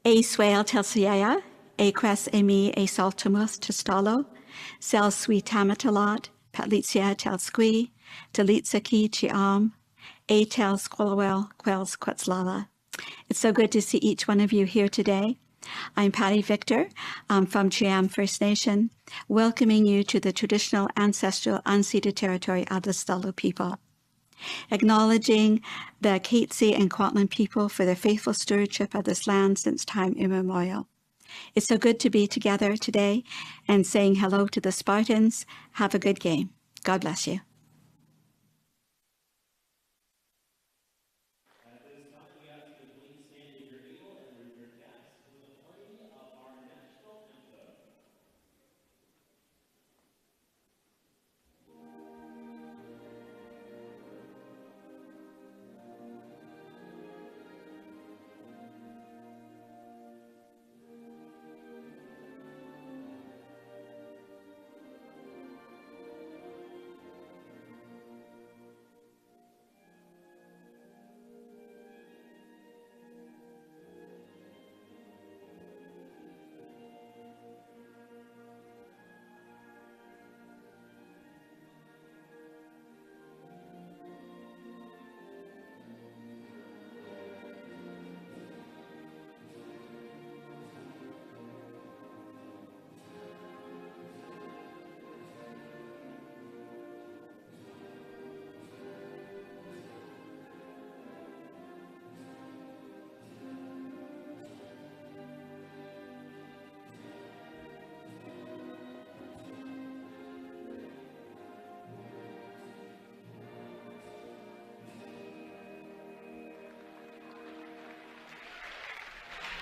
A swale telsiea, a cres emi a saltumus testalo, cel sui tamatalat, patlitia tel squi, telitsaki chiam, a tel squalwell, quels quetzlala. It's so good to see each one of you here today. I'm Patty Victor from Chiam First Nation, welcoming you to the traditional ancestral unceded territory of the Stalo people. Acknowledging the Katzie and Kwantlen people for their faithful stewardship of this land since time immemorial. It's so good to be together today and saying hello to the Spartans. Have a good game. God bless you.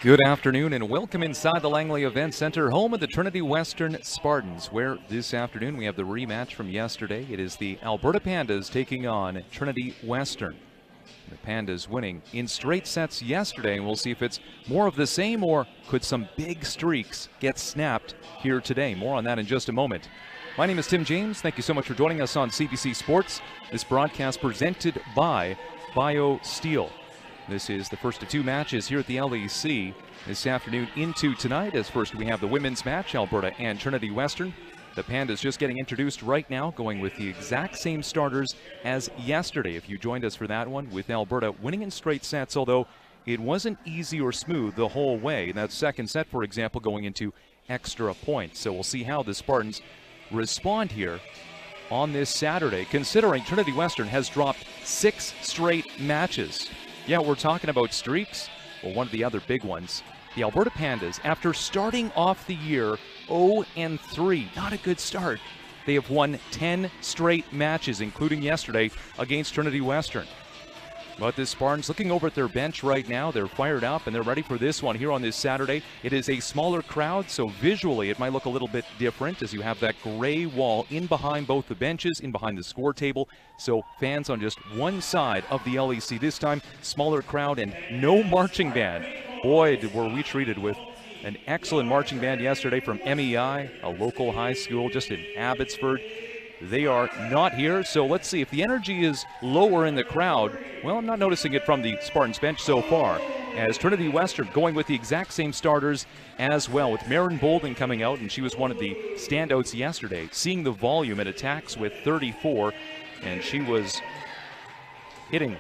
Good afternoon and welcome inside the Langley Events Centre, home of the Trinity Western Spartans, where this afternoon we have the rematch from yesterday. It is the Alberta Pandas taking on Trinity Western. The Pandas winning in straight sets yesterday, and we'll see if it's more of the same or could some big streaks get snapped here today. More on that in just a moment. My name is Tim James. Thank you so much for joining us on CBC Sports. This broadcast presented by BioSteel. This is the first of two matches here at the LEC this afternoon into tonight. As first we have the women's match, Alberta and Trinity Western. The Pandas just getting introduced right now, going with the exact same starters as yesterday. If you joined us for that one, with Alberta winning in straight sets, although it wasn't easy or smooth the whole way. In that second set, for example, going into extra points. So we'll see how the Spartans respond here on this Saturday, considering Trinity Western has dropped 6 straight matches. Yeah, we're talking about streaks. Well, one of the other big ones, the Alberta Pandas, after starting off the year 0-3, not a good start. They have won 10 straight matches, including yesterday against Trinity Western. But the Spartans looking over at their bench right now, they're fired up and they're ready for this one here on this Saturday. It is a smaller crowd, so visually it might look a little bit different as you have that gray wall in behind both the benches, in behind the score table. So fans on just one side of the LEC this time, smaller crowd and no marching band. Boy, were we treated with an excellent marching band yesterday from MEI, a local high school just in Abbotsford. They are not here, so let's see if the energy is lower in the crowd. Well, I'm not noticing it from the Spartans bench so far, as Trinity Western going with the exact same starters as well, with Marin Bolden coming out, and she was one of the standouts yesterday, seeing the volume in attacks with 34, and she was hitting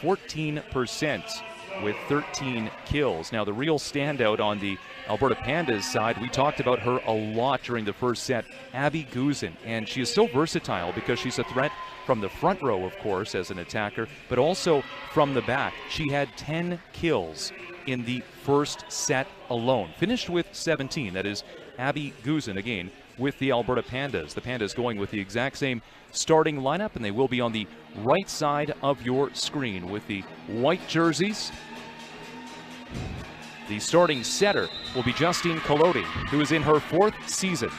14% with 13 kills. Now, the real standout on the Alberta Pandas side, we talked about her a lot during the first set, Abby Guzin, and she is so versatile because she's a threat from the front row, of course, as an attacker, but also from the back. She had 10 kills in the first set alone, finished with 17. That is Abby Guzin again with the Alberta Pandas. The Pandas going with the exact same starting lineup, and they will be on the right side of your screen with the white jerseys. The starting setter will be Justine Collodi, who is in her 4th season,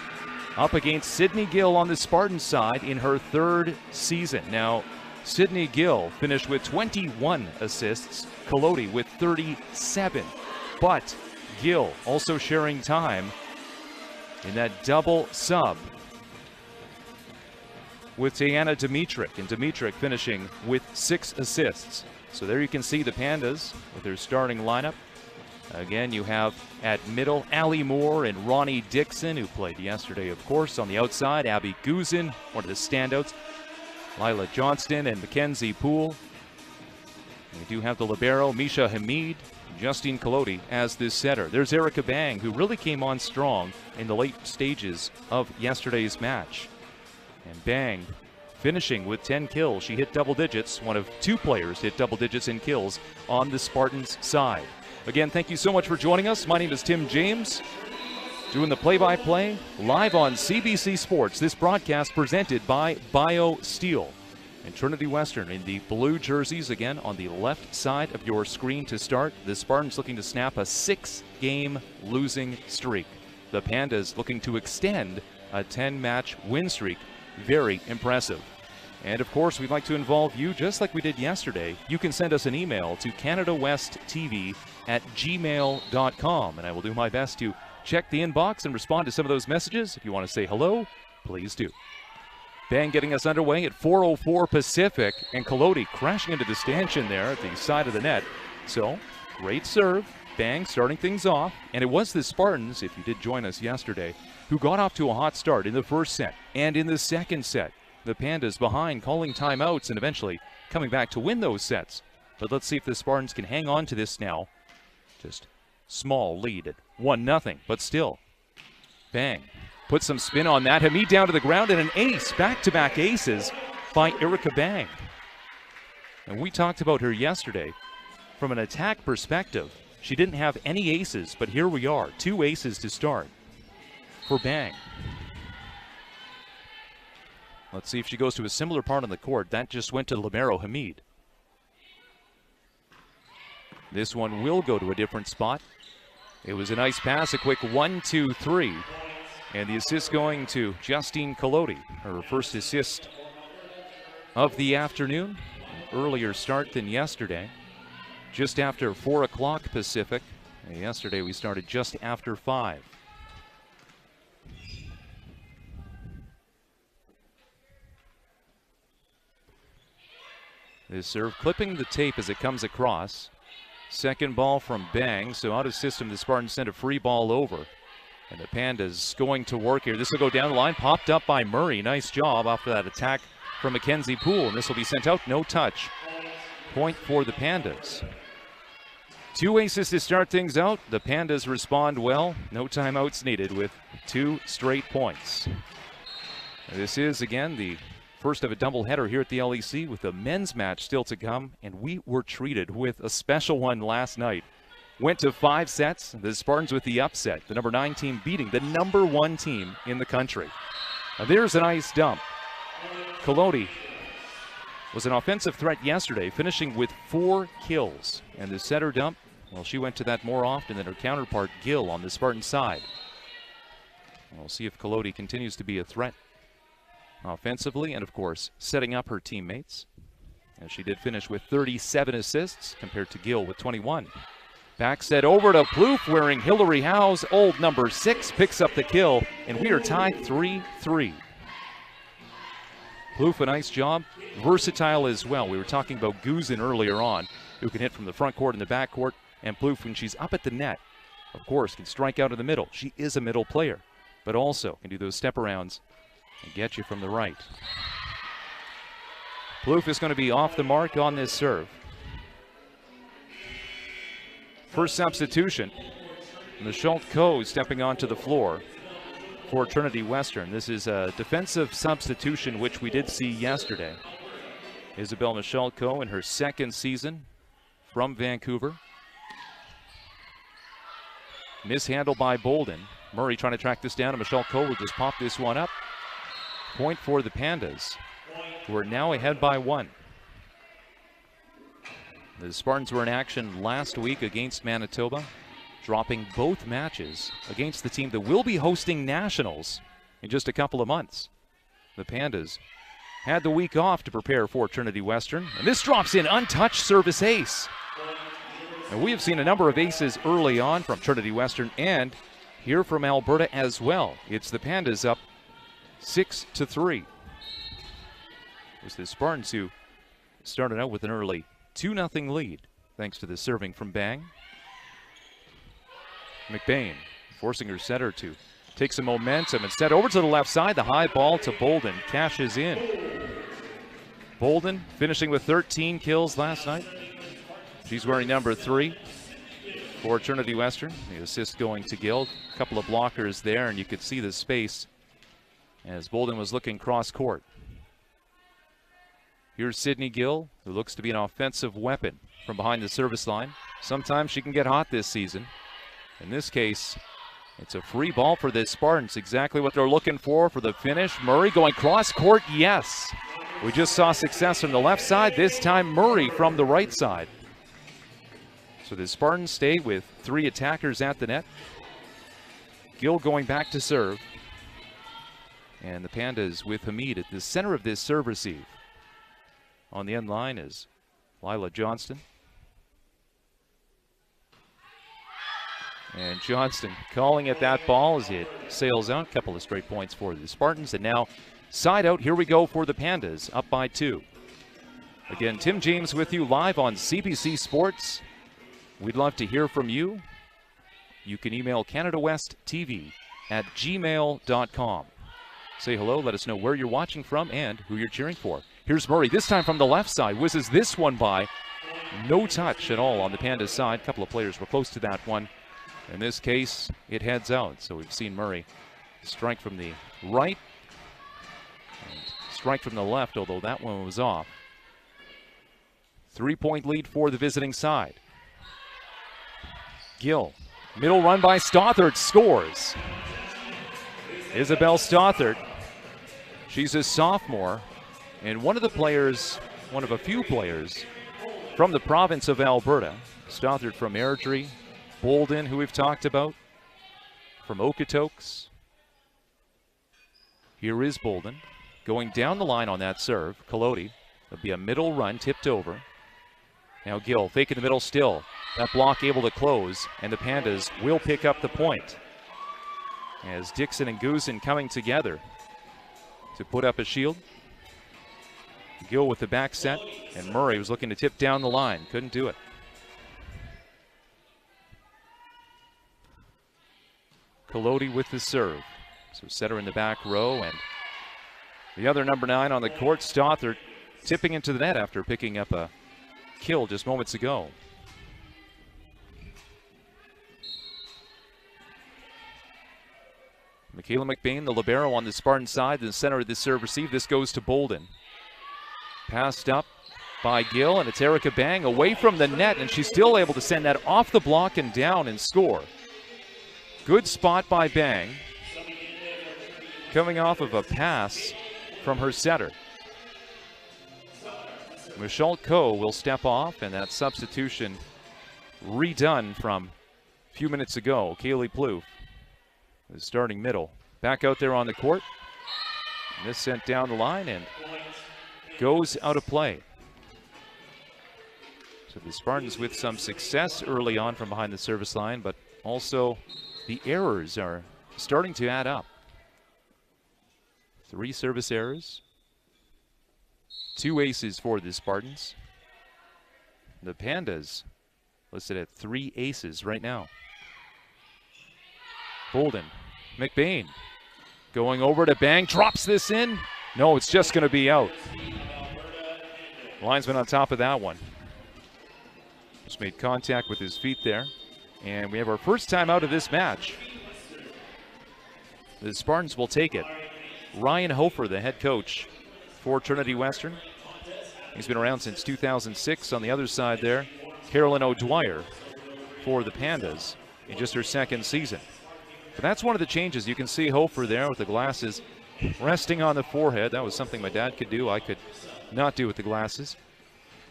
up against Sydney Gill on the Spartan side in her 3rd season. Now, Sydney Gill finished with 21 assists, Collodi with 37, but Gill also sharing time in that double sub with Tiana Dimitric, and Dimitric finishing with 6 assists. So there you can see the Pandas with their starting lineup. Again, you have at middle Allie Moore and Ronnie Dixon, who played yesterday, of course. On the outside, Abby Guzin, one of the standouts. Lila Johnston and Mackenzie Poole. We do have the libero, Misha Hamid, Justine Colodi as this setter. There's Erica Bang, who really came on strong in the late stages of yesterday's match. And Bang finishing with 10 kills. She hit double digits. One of two players hit double digits in kills on the Spartans side. Again, thank you so much for joining us. My name is Tim James, doing the play-by-play live on CBC Sports. This broadcast presented by BioSteel. And Trinity Western in the blue jerseys, again on the left side of your screen to start. The Spartans looking to snap a 6-game losing streak. The Pandas looking to extend a 10-match win streak. Very impressive. And of course, we'd like to involve you just like we did yesterday. You can send us an email to canadawesttv@gmail.com, and I will do my best to check the inbox and respond to some of those messages. If you want to say hello, please do. Bang getting us underway at 4:04 Pacific, and Colodi crashing into the stanchion there at the side of the net. So, great serve. Bang starting things off, and it was the Spartans, if you did join us yesterday, who got off to a hot start in the first set and in the second set. The Pandas behind, calling timeouts, and eventually coming back to win those sets. But let's see if the Spartans can hang on to this now. Just small lead at 1-0, but still. Bang. Put some spin on that. Hamid down to the ground, and an ace. Back-to-back aces by Erica Bang. And we talked about her yesterday. From an attack perspective, she didn't have any aces, but here we are. 2 aces to start for Bang. Let's see if she goes to a similar part on the court. That just went to libero Hamid. This one will go to a different spot. It was a nice pass, a quick 1-2-3. And the assist going to Justine Colodi, her first assist of the afternoon. An earlier start than yesterday, just after 4 o'clock Pacific. And yesterday we started just after 5. This serve clipping the tape as it comes across. Second ball from Bang, so out of system the Spartans send a free ball over. And the Pandas going to work here. This will go down the line, popped up by Murray. Nice job after that attack from Mackenzie Poole, and this will be sent out, no touch. Point for the Pandas. 2 aces to start things out. The Pandas respond well. No timeouts needed with 2 straight points. This is, again, the first of a doubleheader here at the LEC with the men's match still to come, and we were treated with a special one last night. Went to 5 sets. The Spartans with the upset. The number 9 team beating the number 1 team in the country. Now there's an ice dump. Colodi was an offensive threat yesterday, finishing with 4 kills. And the setter dump, well, she went to that more often than her counterpart, Gill, on the Spartan side. We'll see if Colodi continues to be a threat offensively, and of course setting up her teammates, as she did finish with 37 assists compared to Gill with 21. Back set over to Plouffe, wearing Hillary Howe's old number 6, picks up the kill, and we are tied 3-3. Plouffe, a nice job, versatile as well. We were talking about Guzin earlier on, who can hit from the front court and the back court, and Plouffe, when she's up at the net, of course, can strike out of the middle. She is a middle player, but also can do those step-arounds and get you from the right. Plouffe is going to be off the mark on this serve. First substitution, Michelle Coe stepping onto the floor for Trinity Western. This is a defensive substitution which we did see yesterday. Isabelle Michelle Coe in her 2nd season from Vancouver. Mishandled by Bolden. Murray trying to track this down, and Michelle Coe will just pop this one up. Point for the Pandas, who are now ahead by 1. The Spartans were in action last week against Manitoba, dropping both matches against the team that will be hosting nationals in just a couple of months. The Pandas had the week off to prepare for Trinity Western, and this drops in, untouched service ace. And we have seen a number of aces early on from Trinity Western and here from Alberta as well. It's the Pandas up 6-3. It was the Spartans who started out with an early 2-0 lead, thanks to the serving from Bang. McBain forcing her setter to take some momentum and set over to the left side. The high ball to Bolden cashes in. Bolden finishing with 13 kills last night. She's wearing number 3 for Trinity Western. The assist going to Gill. A couple of blockers there, and you could see the space as Bolden was looking cross court. Here's Sydney Gill, who looks to be an offensive weapon from behind the service line. Sometimes she can get hot this season. In this case, it's a free ball for the Spartans. Exactly what they're looking for the finish. Murray going cross court, yes. We just saw success from the left side. This time Murray from the right side. So the Spartans stay with 3 attackers at the net. Gill going back to serve. And the Pandas with Hamid at the center of this serve receive. On the end line is Lila Johnston. And Johnston calling at that ball as it sails out. A couple of straight points for the Spartans. And now side out, here we go for the Pandas, up by 2. Again, Tim James with you live on CBC Sports. We'd love to hear from you. You can email CanadaWestTV@gmail.com. Say hello, let us know where you're watching from and who you're cheering for. Here's Murray, this time from the left side, whizzes this one by. No touch at all on the Pandas side. A couple of players were close to that one. In this case, it heads out. So we've seen Murray strike from the right and strike from the left, although that one was off. 3-point lead for the visiting side. Gill, middle run by Stothard, scores. Isabel Stothard, she's a sophomore and one of a few players from the province of Alberta. Stothard from Airdrie, Bolden, who we've talked about, from Okotoks. Here is Bolden going down the line on that serve. Collodi, there'll be a middle run tipped over. Now Gill faking the middle still. That block able to close, and the Pandas will pick up the point. As Dixon and Guzin coming together to put up a shield. Gill with the back set, and Murray was looking to tip down the line. Couldn't do it. Collodi with the serve. So setter in the back row, and the other number 9 on the court, Stothard, tipping into the net after picking up a kill just moments ago. Michaela McBain, the libero on the Spartan side, in the center of the serve receive. This goes to Bolden. Passed up by Gill, and it's Erica Bang away from the net, and she's still able to send that off the block and down and score. Good spot by Bang, coming off of a pass from her setter. Michelle Coe will step off, and that substitution redone from a few minutes ago. Kaylee Plouffe is starting middle. Back out there on the court. And this sent down the line and goes out of play. So the Spartans with some success early on from behind the service line, but also the errors are starting to add up. 3 service errors. 2 aces for the Spartans. The Pandas listed at 3 aces right now. Bolden, McBain going over to Bang, drops this in. No, it's just going to be out. Linesman on top of that one. Just made contact with his feet there. And we have our first time out of this match. The Spartans will take it. Ryan Hofer, the head coach for Trinity Western. He's been around since 2006. On the other side there, Carolyn O'Dwyer for the Pandas in just her 2nd season. But that's one of the changes. You can see Hofer there with the glasses resting on the forehead. That was something my dad could do. I could not do with the glasses.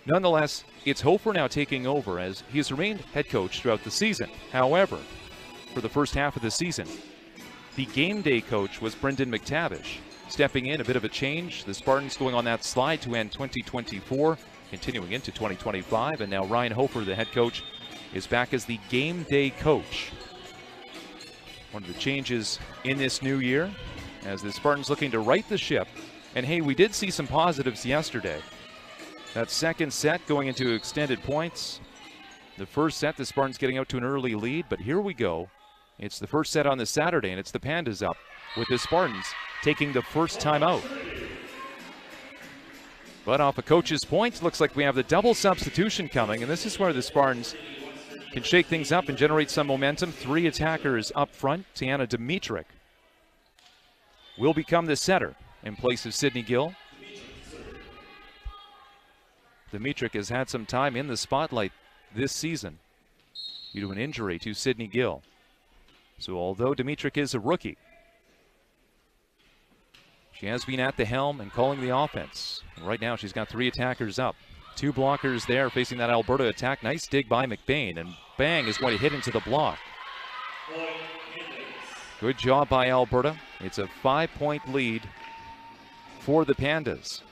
Nonetheless, it's Hofer now taking over as he has remained head coach throughout the season. However, for the first half of the season, the game day coach was Brendan McTavish. Stepping in, a bit of a change. The Spartans going on that slide to end 2024, continuing into 2025. And now Ryan Hofer, the head coach, is back as the game day coach. One of the changes in this new year as the Spartans looking to right the ship. And hey, we did see some positives yesterday. That 2nd set going into extended points. The 1st set, the Spartans getting out to an early lead, but here we go It's the first set on the Saturday, and it's the Pandas up with the Spartans taking the first time out. But off a coach's point, looks like we have the double substitution coming, and this is where the Spartans can shake things up and generate some momentum. 3 attackers up front. Tiana Dimitrik will become the setter in place of Sydney Gill. Dimitrik has had some time in the spotlight this season due to an injury to Sydney Gill. So although Dimitrik is a rookie, she has been at the helm and calling the offense. And right now she's got 3 attackers up. 2 blockers there facing that Alberta attack. Nice dig by McBain, and bang is going to hit into the block. Good job by Alberta. It's a 5-point lead for the Pandas.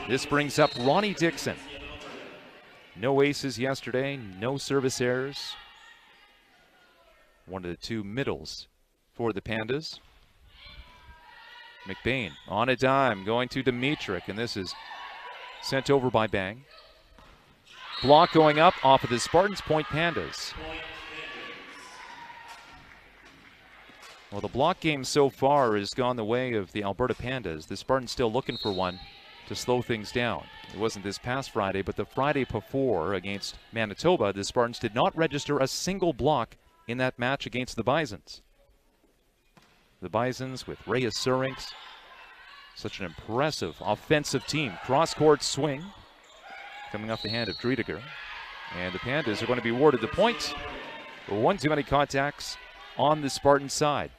This brings up Ronnie Dixon. No aces yesterday, no service errors. One of the 2 middles for the Pandas. McBain on a dime, going to Dimitrik, and this is sent over by Bang. Block going up off of the Spartans, point Pandas. Well, the block game so far has gone the way of the Alberta Pandas. The Spartans still looking for one to slow things down. It wasn't this past Friday, but the Friday before against Manitoba, the Spartans did not register a single block in that match against the Bisons. The Bisons with Reyes Surinks, such an impressive offensive team. Cross-court swing coming off the hand of Driediger. And the Pandas are going to be awarded the point. One too many contacts on the Spartan side.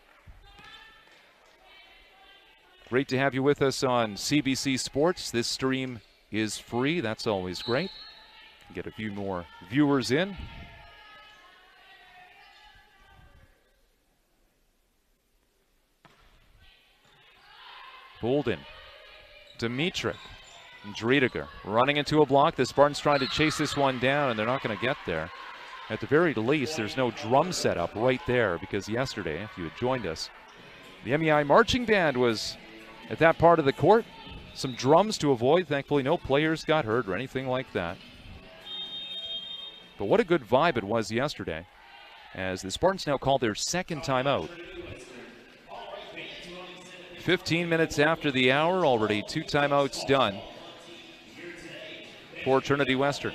Great to have you with us on CBC Sports. This stream is free. That's always great. Get a few more viewers in. Bolden, Dimitrik, and Driediger running into a block. The Spartans trying to chase this one down, and they're not going to get there. At the very least, there's no drum setup right there, because yesterday, if you had joined us, the MEI marching band was at that part of the court. Some drums to avoid. Thankfully, no players got hurt or anything like that. But what a good vibe it was yesterday, as the Spartans now call their second timeout. 15 minutes after the hour, already 2 timeouts done for Trinity Western.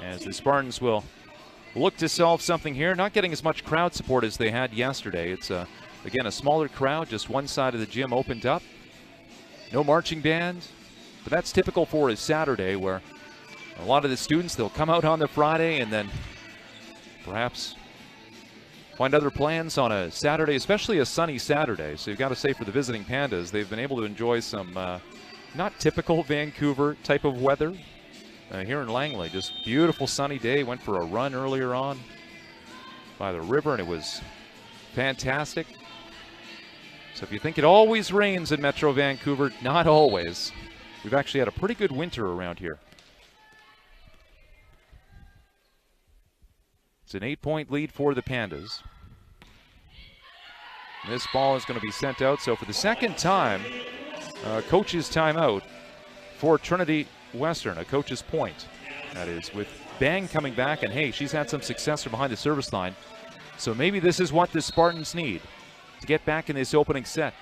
As the Spartans will look to solve something here, not getting as much crowd support as they had yesterday. It's, again, a smaller crowd, just one side of the gym opened up. No marching band, but that's typical for a Saturday, where a lot of the students, they'll come out on the Friday and then perhaps find other plans on a Saturday, especially a sunny Saturday. So you've got to say, for the visiting Pandas, they've been able to enjoy some not typical Vancouver type of weather here in Langley. Just beautiful sunny day. Went for a run earlier on by the river, and it was fantastic. So if you think it always rains in Metro Vancouver, not always. We've actually had a pretty good winter around here. It's an 8-point lead for the Pandas. This ball is going to be sent out. So for the second time, coach's timeout for Trinity Western, a coach's point. That is with Bang coming back, and hey, she's had some success from behind the service line. So maybe this is what the Spartans need to get back in this opening set,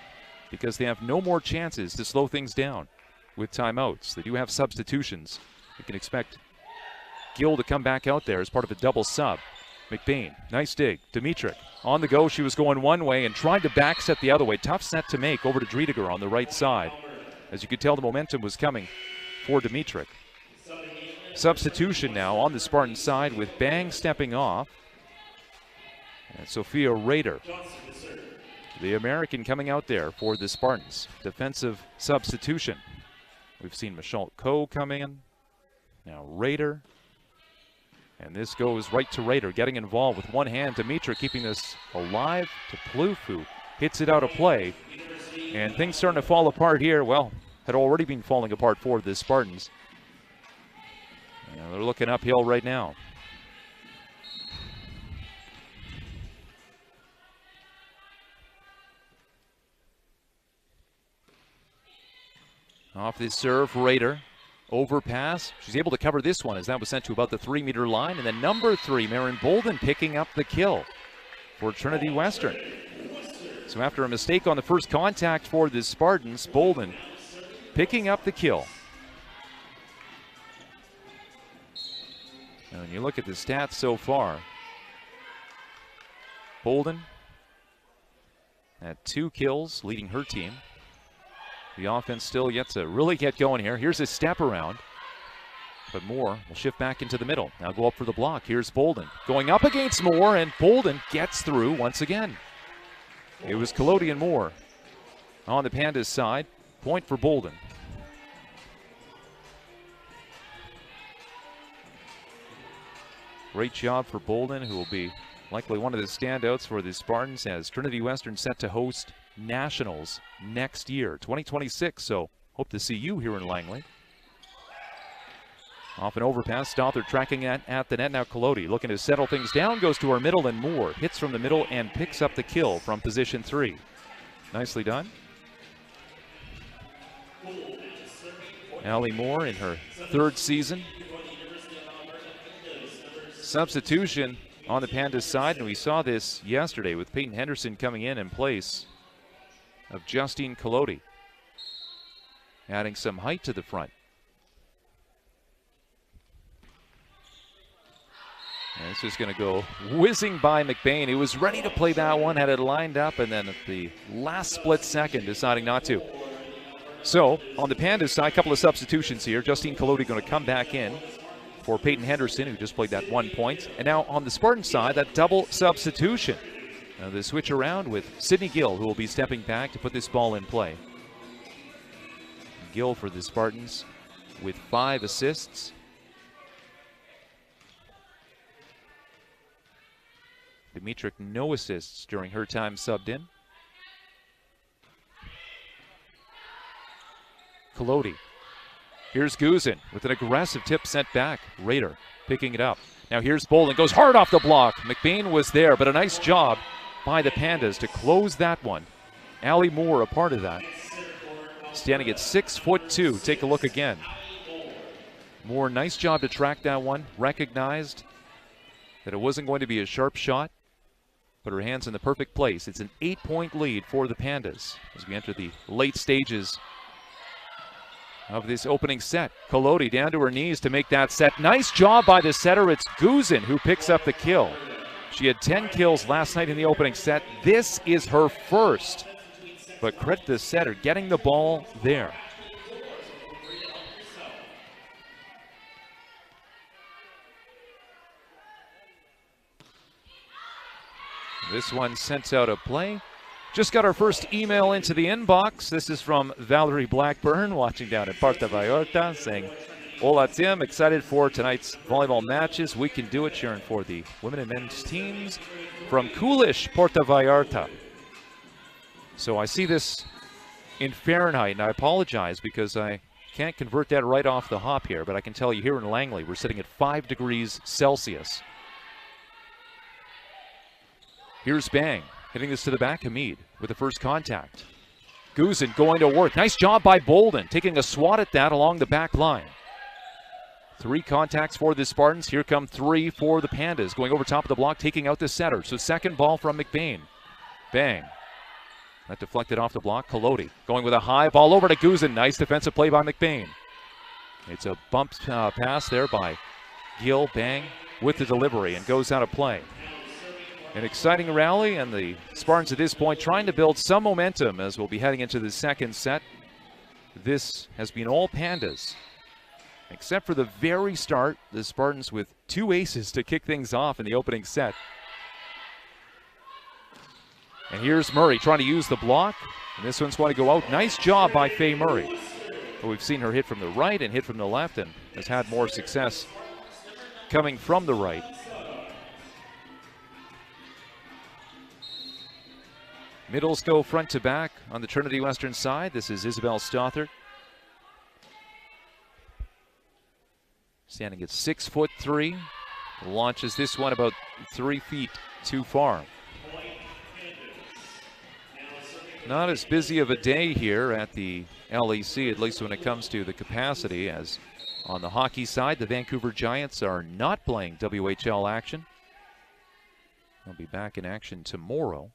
because they have no more chances to slow things down with timeouts. They do have substitutions. You can expect Gill to come back out there as part of a double sub. McBain, nice dig. Dimitrik on the go. She was going one way and tried to back set the other way. Tough set to make over to Driediger on the right side. As you could tell, the momentum was coming for Dimitrik. Substitution now on the Spartan side with Bang stepping off. And Sophia Rader, the American, coming out there for the Spartans. Defensive substitution. We've seen Michelle Coe come in. Now Rader. And this goes right to Rader, getting involved with one hand. Dimitrik keeping this alive to Plouffe, who hits it out of play. And things starting to fall apart here. Well, had already been falling apart for the Spartans. And they're looking uphill right now. Off this serve, Rader. Overpass. She's able to cover this one as that was sent to about the 3-meter line. And then number 3, Marin Bolden, picking up the kill for Trinity Western. So after a mistake on the first contact for the Spartans, Bolden picking up the kill. And when you look at the stats so far, Bolden had 2 kills, leading her team. The offense still yet to really get going here. Here's a step around, but Moore will shift back into the middle. Now go up for the block. Here's Bolden going up against Moore, and Bolden gets through once again. It was Collodi and Moore on the Pandas side. Point for Bolden. Great job for Bolden, who will be likely one of the standouts for the Spartans as Trinity Western set to host Nationals next year, 2026. So hope to see you here in Langley. Off an overpass, Stothard tracking at the net. Now Collodi looking to settle things down, goes to our middle, and Moore hits from the middle and picks up the kill from position 3. Nicely done. Allie Moore in her 3rd season. Substitution on the Pandas side, and we saw this yesterday with Peyton Henderson coming in place of Justine Collodi, adding some height to the front. And it's just going to go whizzing by McBain. He was ready to play that one, had it lined up, and then at the last split second deciding not to. So on the Pandas side, a couple of substitutions here. Justine Collodi going to come back in for Peyton Henderson, who just played that 1 point. And now on the Spartan side, that double substitution. Now the switch around with Sydney Gill, who will be stepping back to put this ball in play. Gill for the Spartans with 5 assists. Dimitrick, no assists during her time subbed in. Collodi. Here's Guzin with an aggressive tip sent back. Rader picking it up. Now here's Bolden, goes hard off the block. McBain was there, but a nice job by the Pandas to close that one. Allie Moore a part of that. Standing at 6'2". Take a look again. Moore, nice job to track that one. Recognized that it wasn't going to be a sharp shot. Put her hands in the perfect place. It's an 8-point lead for the Pandas as we enter the late stages of this opening set. Collodi down to her knees to make that set. Nice job by the setter. It's Guzin who picks up the kill. She had 10 kills last night in the opening set. This is her first. But credit the setter getting the ball there. This one sent out a play. Just got our first email into the inbox. This is from Valerie Blackburn, watching down at Puerto Vallarta, saying, "Hola Tim, excited for tonight's volleyball matches. We can do it, cheering for the women and men's teams from Coolish, Puerto Vallarta." So I see this in Fahrenheit, and I apologize because I can't convert that right off the hop here, but I can tell you here in Langley, we're sitting at 5 degrees Celsius. Here's Bang, hitting this to the back, Hamid with the first contact. Guzin going to work. Nice job by Bolden, taking a swat at that along the back line. 3 contacts for the Spartans. Here come 3 for the Pandas. Going over top of the block, taking out the setter. So second ball from McBain. Bang. That deflected off the block. Collodi going with a high ball over to Guzin. Nice defensive play by McBain. It's a bump pass there by Gill. Bang with the delivery and goes out of play. An exciting rally, and the Spartans at this point trying to build some momentum as we'll be heading into the second set. This has been all Pandas, except for the very start. The Spartans with 2 aces to kick things off in the opening set. And here's Murray trying to use the block, and this one's going to go out. Nice job by Faye Murray. But we've seen her hit from the right and hit from the left, and has had more success coming from the right. Middles go front to back on the Trinity Western side. This is Isabel Stothard. Standing at 6'3". Launches this one about 3 feet too far. Not as busy of a day here at the LEC, at least when it comes to the capacity, as On the hockey side, the Vancouver Giants are not playing WHL action. They'll be back in action tomorrow.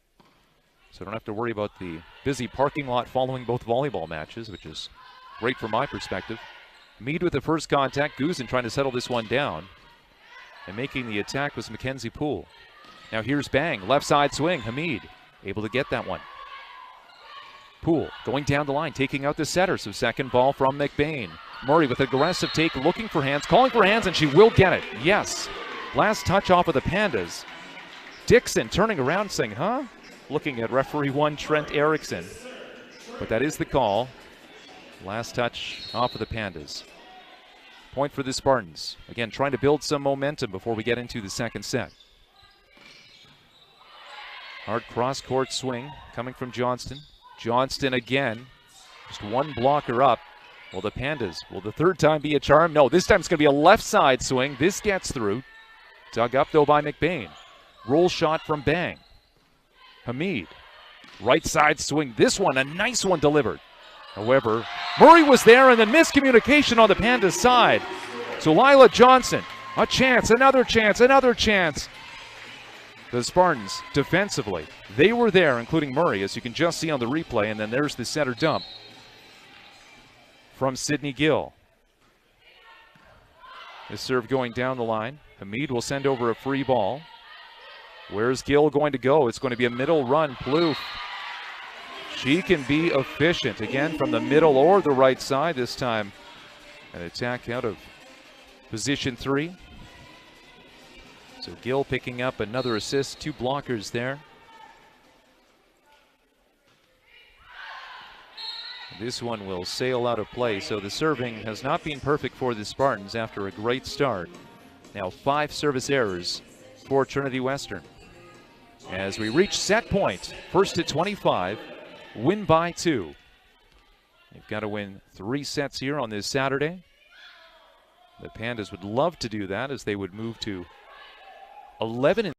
So I don't have to worry about the busy parking lot following both volleyball matches, which is great from my perspective. Mead with the first contact. Guzin trying to settle this one down. And making the attack was Mackenzie Poole. Now here's Bang. Left side swing. Hamid able to get that one. Poole going down the line, taking out the setter. So second ball from McBain. Murray with aggressive take, looking for hands, calling for hands, and she will get it. Yes. Last touch off of the Pandas. Dixon turning around saying, huh? Looking at referee one, Trent Erickson. But that is the call. Last touch off of the Pandas. Point for the Spartans. Again, trying to build some momentum before we get into the second set. Hard cross-court swing coming from Johnston. Johnston again. Just one blocker up. Will the Pandas, will the third time be a charm? No, this time it's going to be a left side swing. This gets through. Dug up, though, by McBain. Roll shot from Bang. Hamid. Right side swing. This one, a nice one delivered. However, Murray was there, and then miscommunication on the Pandas side. So Lila Johnson, a chance, another chance, another chance. The Spartans, defensively, they were there, including Murray, as you can just see on the replay, and then there's the center dump from Sydney Gill. This serve going down the line. Hamid will send over a free ball. Where's Gill going to go? It's going to be a middle run. Plouffe. She can be efficient again from the middle or the right side this time. An attack out of position 3. So Gill picking up another assist, 2 blockers there. This one will sail out of play, so the serving has not been perfect for the Spartans after a great start. Now 5 service errors for Trinity Western. As we reach set point, first to 25, win by 2. They've got to win 3 sets here on this Saturday. The Pandas would love to do that, as they would move to 11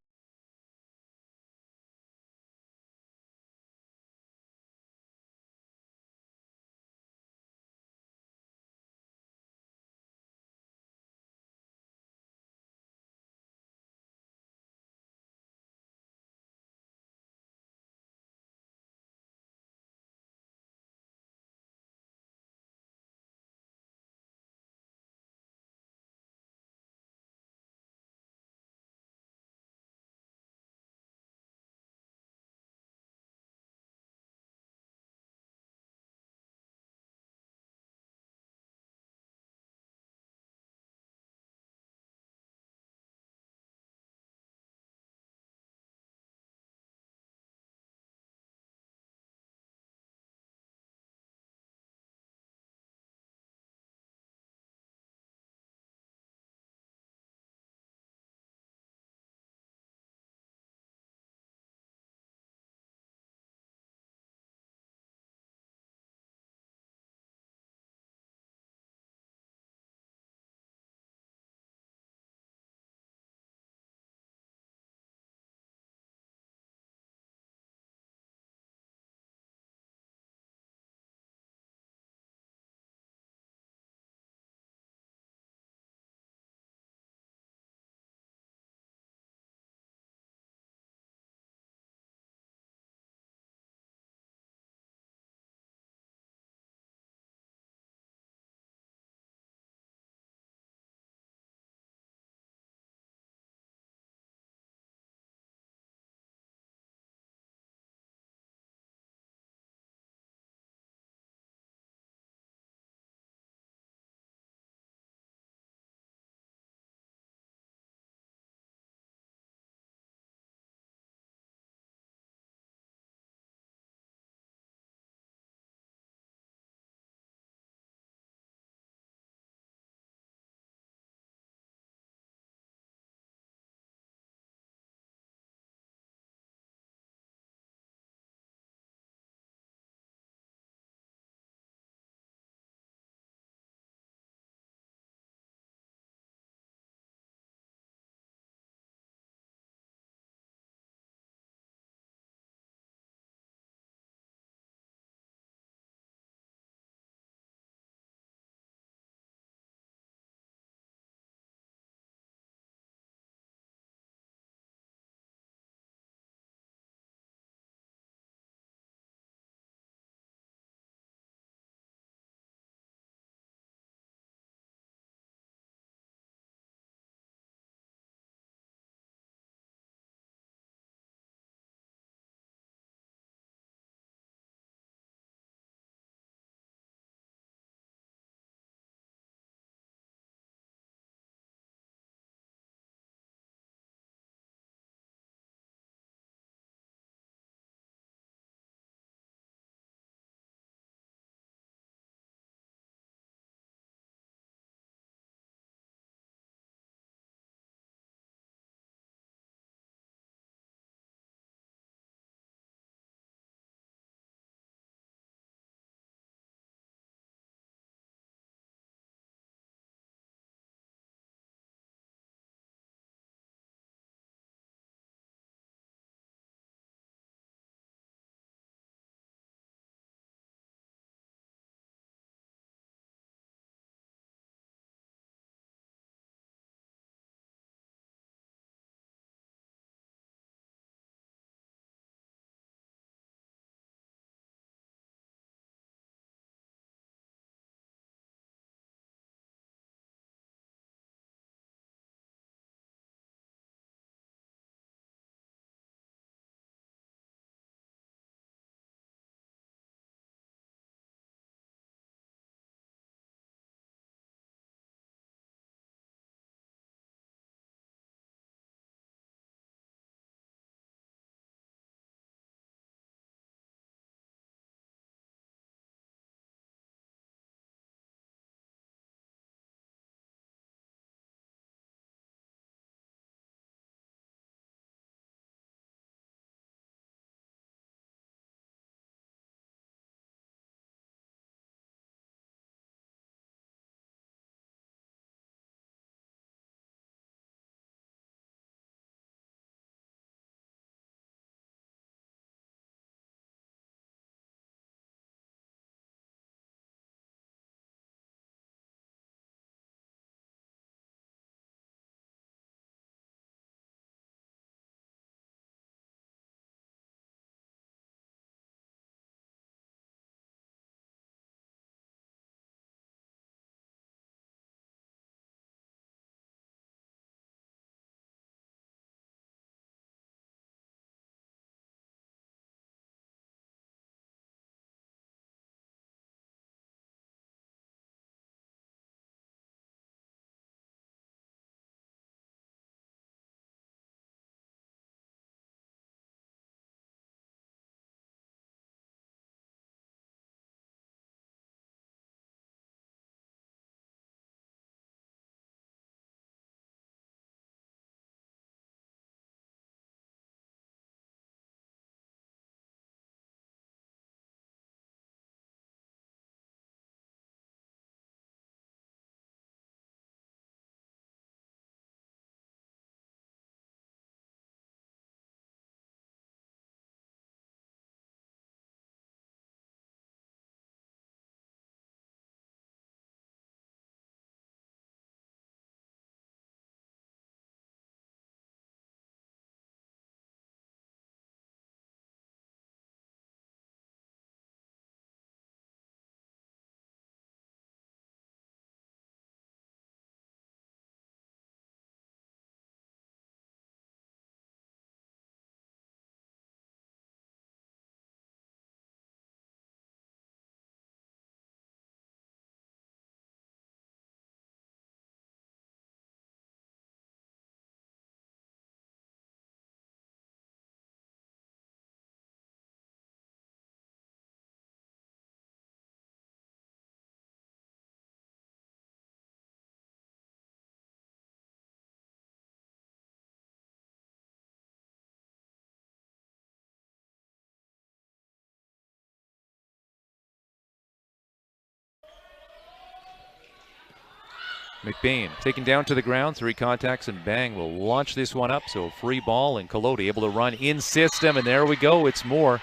McBain taken down to the ground, 3 contacts, and bang, will launch this one up. So free ball, and Collodi able to run in system, and there we go. It's more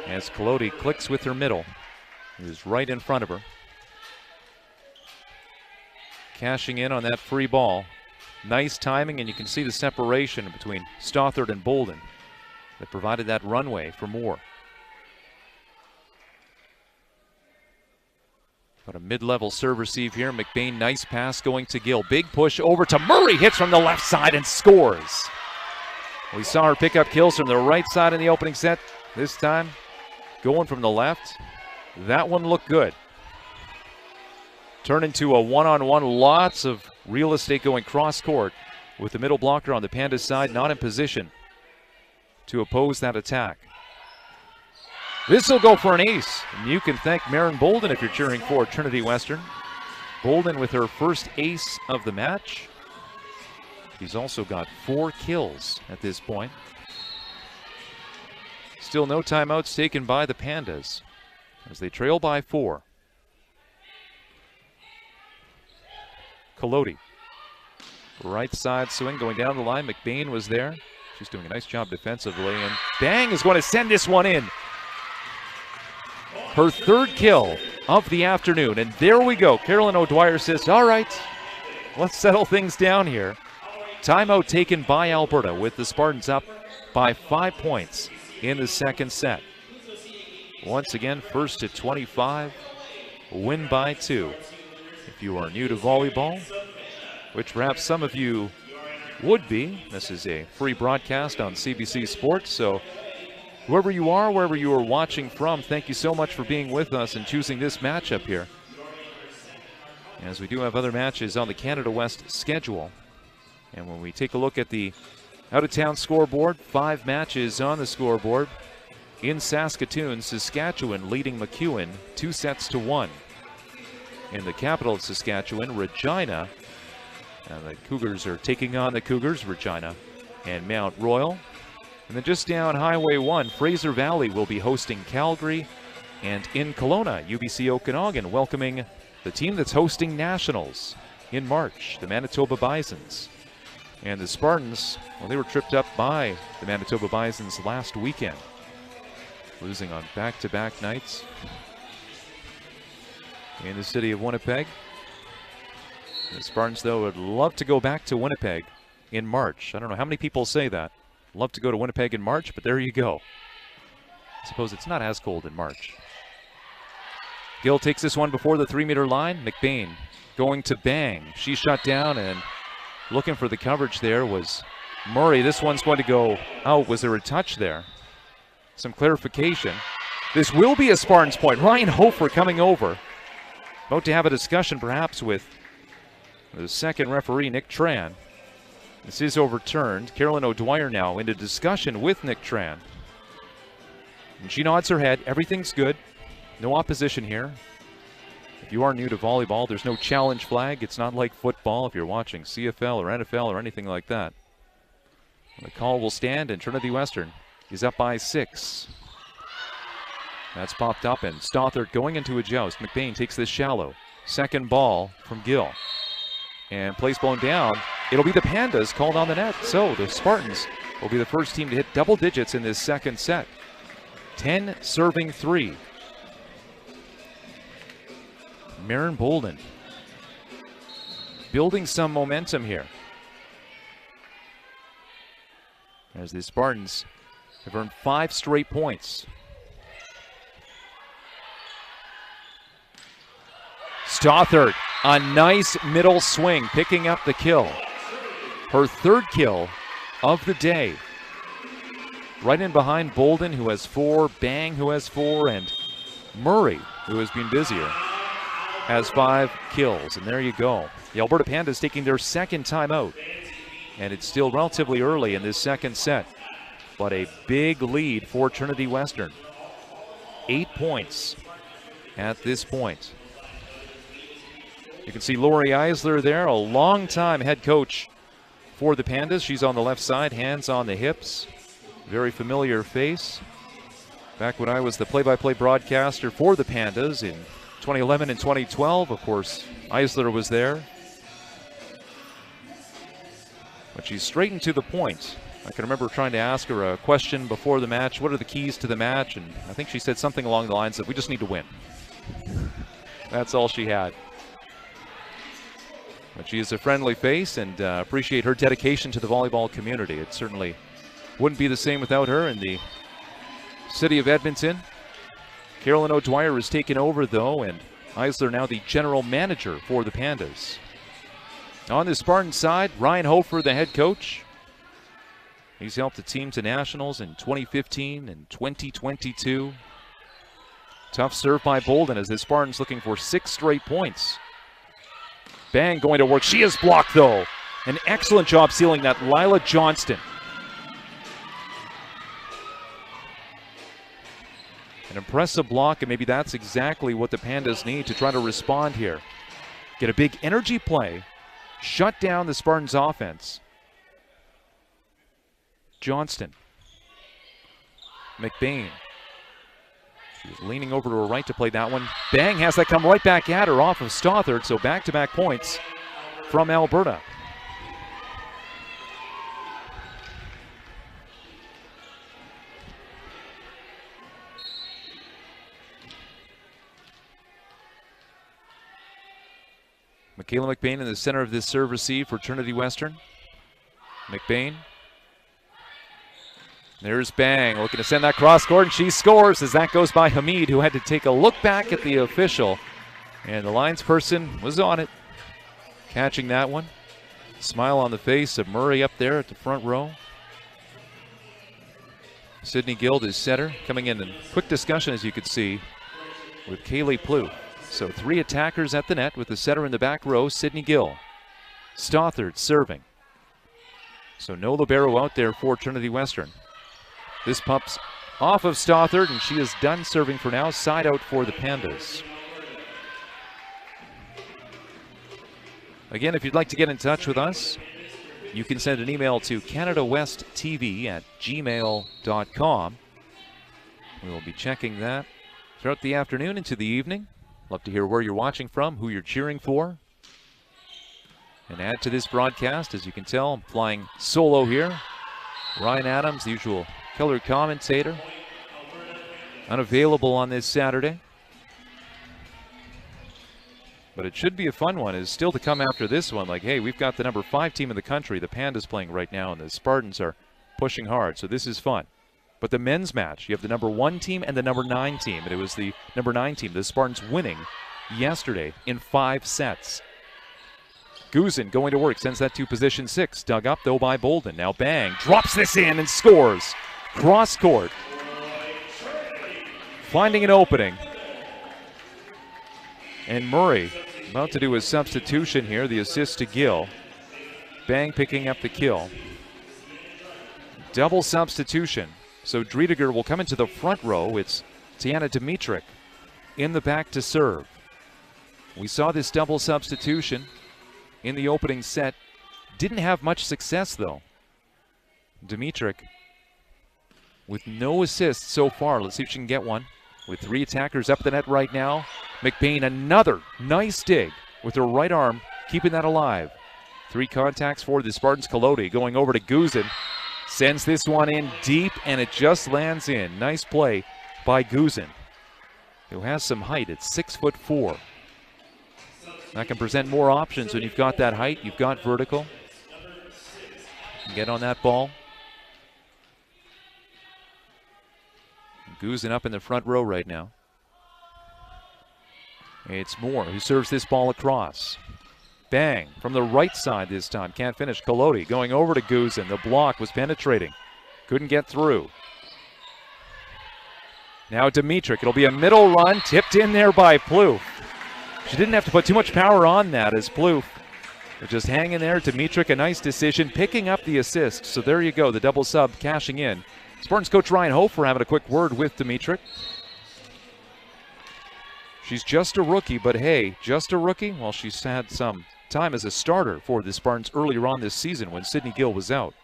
as Collodi clicks with her middle. It is right in front of her. Cashing in on that free ball. Nice timing, and you can see the separation between Stothard and Bolden that provided that runway for Moore. Got a mid-level serve receive here. McBain, nice pass going to Gill. Big push over to Murray. Hits from the left side and scores. We saw her pick up kills from the right side in the opening set. This time, going from the left. That one looked good. Turn into a one-on-one. Lots of real estate going cross-court with the middle blocker on the Pandas side not in position to oppose that attack. This will go for an ace. And you can thank Maren Bolden if you're cheering for Trinity Western. Bolden with her first ace of the match. She's also got 4 kills at this point. Still no timeouts taken by the Pandas as they trail by 4. Collodi. Right side swing going down the line. McBain was there. She's doing a nice job defensively, and bang is going to send this one in. Her 3rd kill of the afternoon, and there we go. Carolyn O'Dwyer says, all right, let's settle things down here. Timeout taken by Alberta with the Spartans up by 5 points in the second set. Once again, first to 25, win by 2. If you are new to volleyball, which perhaps some of you would be, this is a free broadcast on CBC Sports, so whoever you are, wherever you are watching from, thank you so much for being with us and choosing this matchup here. As we do have other matches on the Canada West schedule. And when we take a look at the out-of-town scoreboard, 5 matches on the scoreboard. In Saskatoon, Saskatchewan leading MacEwan 2-1. In the capital of Saskatchewan, Regina. And the Cougars are taking on the Cougars, Regina and Mount Royal. And then just down Highway 1, Fraser Valley will be hosting Calgary. And in Kelowna, UBC Okanagan welcoming the team that's hosting Nationals in March, the Manitoba Bisons. And the Spartans, well, they were tripped up by the Manitoba Bisons last weekend, losing on back-to-back nights in the city of Winnipeg. The Spartans, though, would love to go back to Winnipeg in March. I don't know how many people say that. Love to go to Winnipeg in March, but there you go. I suppose it's not as cold in March. Gill takes this one before the 3-meter line. McBain going to bang. She shut down, and looking for the coverage there was Murray. This one's going to go out. Was there a touch there? Some clarification. This will be a Spartans point. Ryan Hofer coming over. About to have a discussion perhaps with the second referee, Nick Tran. This is overturned. Carolyn O'Dwyer now into discussion with Nick Tran. And she nods her head. Everything's good. No opposition here. If you are new to volleyball, there's no challenge flag. It's not like football if you're watching CFL or NFL or anything like that. The call will stand, and Trinity Western is up by 6. That's popped up, and Stothard going into a joust. McBain takes this shallow. Second ball from Gill. And place blown down. It'll be the Pandas called on the net. So the Spartans will be the first team to hit double digits in this second set. 10 serving 3. Maren Bolden building some momentum here, as the Spartans have earned 5 straight points. Stothard, a nice middle swing, picking up the kill. Her 3rd kill of the day. Right in behind Bolden, who has 4, Bang, who has 4, and Murray, who has been busier, has 5 kills. And there you go. The Alberta Pandas taking their second timeout. And it's still relatively early in this second set, but a big lead for Trinity Western. 8 points at this point. You can see Lori Eisler there, a long-time head coach for the Pandas. She's on the left side, hands on the hips. Very familiar face. Back when I was the play-by-play broadcaster for the Pandas in 2011 and 2012, of course, Eisler was there. But she's straight and to the point. I can remember trying to ask her a question before the match. What are the keys to the match? And I think she said something along the lines of, we just need to win. That's all she had. But she is a friendly face, and appreciate her dedication to the volleyball community. It certainly wouldn't be the same without her in the city of Edmonton. Carolyn O'Dwyer has taken over, though, and Eisler now the general manager for the Pandas. On the Spartan side, Ryan Hofer, the head coach. He's helped the team to nationals in 2015 and 2022. Tough serve by Bolden as the Spartans looking for 6 straight points. Bang going to work. She is blocked, though. An excellent job sealing that, Lila Johnston. An impressive block, and maybe that's exactly what the Pandas need to try to respond here. Get a big energy play, shut down the Spartans' offense. Johnston. McBain. She was leaning over to her right to play that one. Bang has that come right back at her off of Stothard, so back-to-back points from Alberta. Michaela McBain in the center of this serve receive for Trinity Western. McBain. There's Bang looking to send that cross court, and she scores as that goes by Hamid, who had to take a look back at the official. And the linesperson was on it, catching that one. Smile on the face of Murray up there at the front row. Sydney Gill, his setter, coming in quick discussion, as you could see, with Kaylee Plouffe. So 3 attackers at the net with the setter in the back row, Sydney Gill. Stothard serving. So no libero out there for Trinity Western. This pumps off of Stothard, and she is done serving for now. Side out for the Pandas. Again, if you'd like to get in touch with us, you can send an email to canadawesttv@gmail.com. We will be checking that throughout the afternoon into the evening. Love to hear where you're watching from, who you're cheering for. And add to this broadcast, as you can tell, I'm flying solo here. Ryan Adams, the usual color commentator, unavailable on this Saturday. But it should be a fun one. Is still to come after this one. Like, hey, we've got the number 5 team in the country, the Pandas, playing right now, and the Spartans are pushing hard, so this is fun. But the men's match, you have the number 1 team and the number 9 team, and it was the number 9 team, the Spartans, winning yesterday in 5 sets. Guzin going to work, sends that to position 6. Dug up, though, by Bolden. Now Bang drops this in and scores. Cross court. Finding an opening. And Murray about to do his substitution here, the assist to Gill. Bang picking up the kill. Double substitution. So Driediger will come into the front row. It's Tiana Dimitric in the back to serve. We saw this double substitution in the opening set. Didn't have much success, though. Dimitric with no assists so far. Let's see if she can get one. With 3 attackers up the net right now. McBain, another nice dig with her right arm, keeping that alive. 3 contacts for the Spartans. Kolodi going over to Guzin. Sends this one in deep, and it just lands in. Nice play by Guzin, who has some height at 6'4". That can present more options when you've got that height. You've got vertical. Get on that ball. Guzin up in the front row right now. It's Moore who serves this ball across. Bang from the right side this time. Can't finish. Kolodi going over to Guzin. The block was penetrating. Couldn't get through. Now Dimitric. It'll be a middle run. Tipped in there by Plouffe. She didn't have to put too much power on that, as Plouffe was just hanging there. Dimitric, a nice decision, picking up the assist. So there you go, the double sub cashing in. Spartans coach Ryan Hofer having a quick word with Dimitric. She's just a rookie, but hey, just a rookie? Well, she's had some time as a starter for the Spartans earlier on this season when Sydney Gill was out.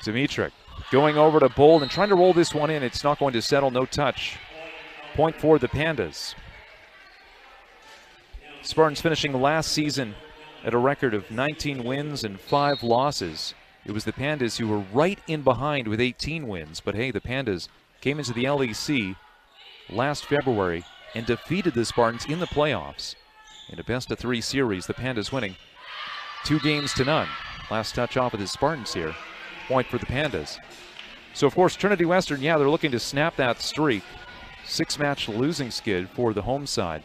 Dimitric going over to Bold and trying to roll this one in. It's not going to settle, no touch. Point for the Pandas. Spartans finishing last season at a record of 19 wins and 5 losses. It was the Pandas who were right in behind with 18 wins. But hey, the Pandas came into the LEC last February and defeated the Spartans in the playoffs. In a best-of-3 series, the Pandas winning 2-0. Last touch off of the Spartans here. Point for the Pandas. So, of course, Trinity Western, yeah, they're looking to snap that streak. 6-match losing skid for the home side.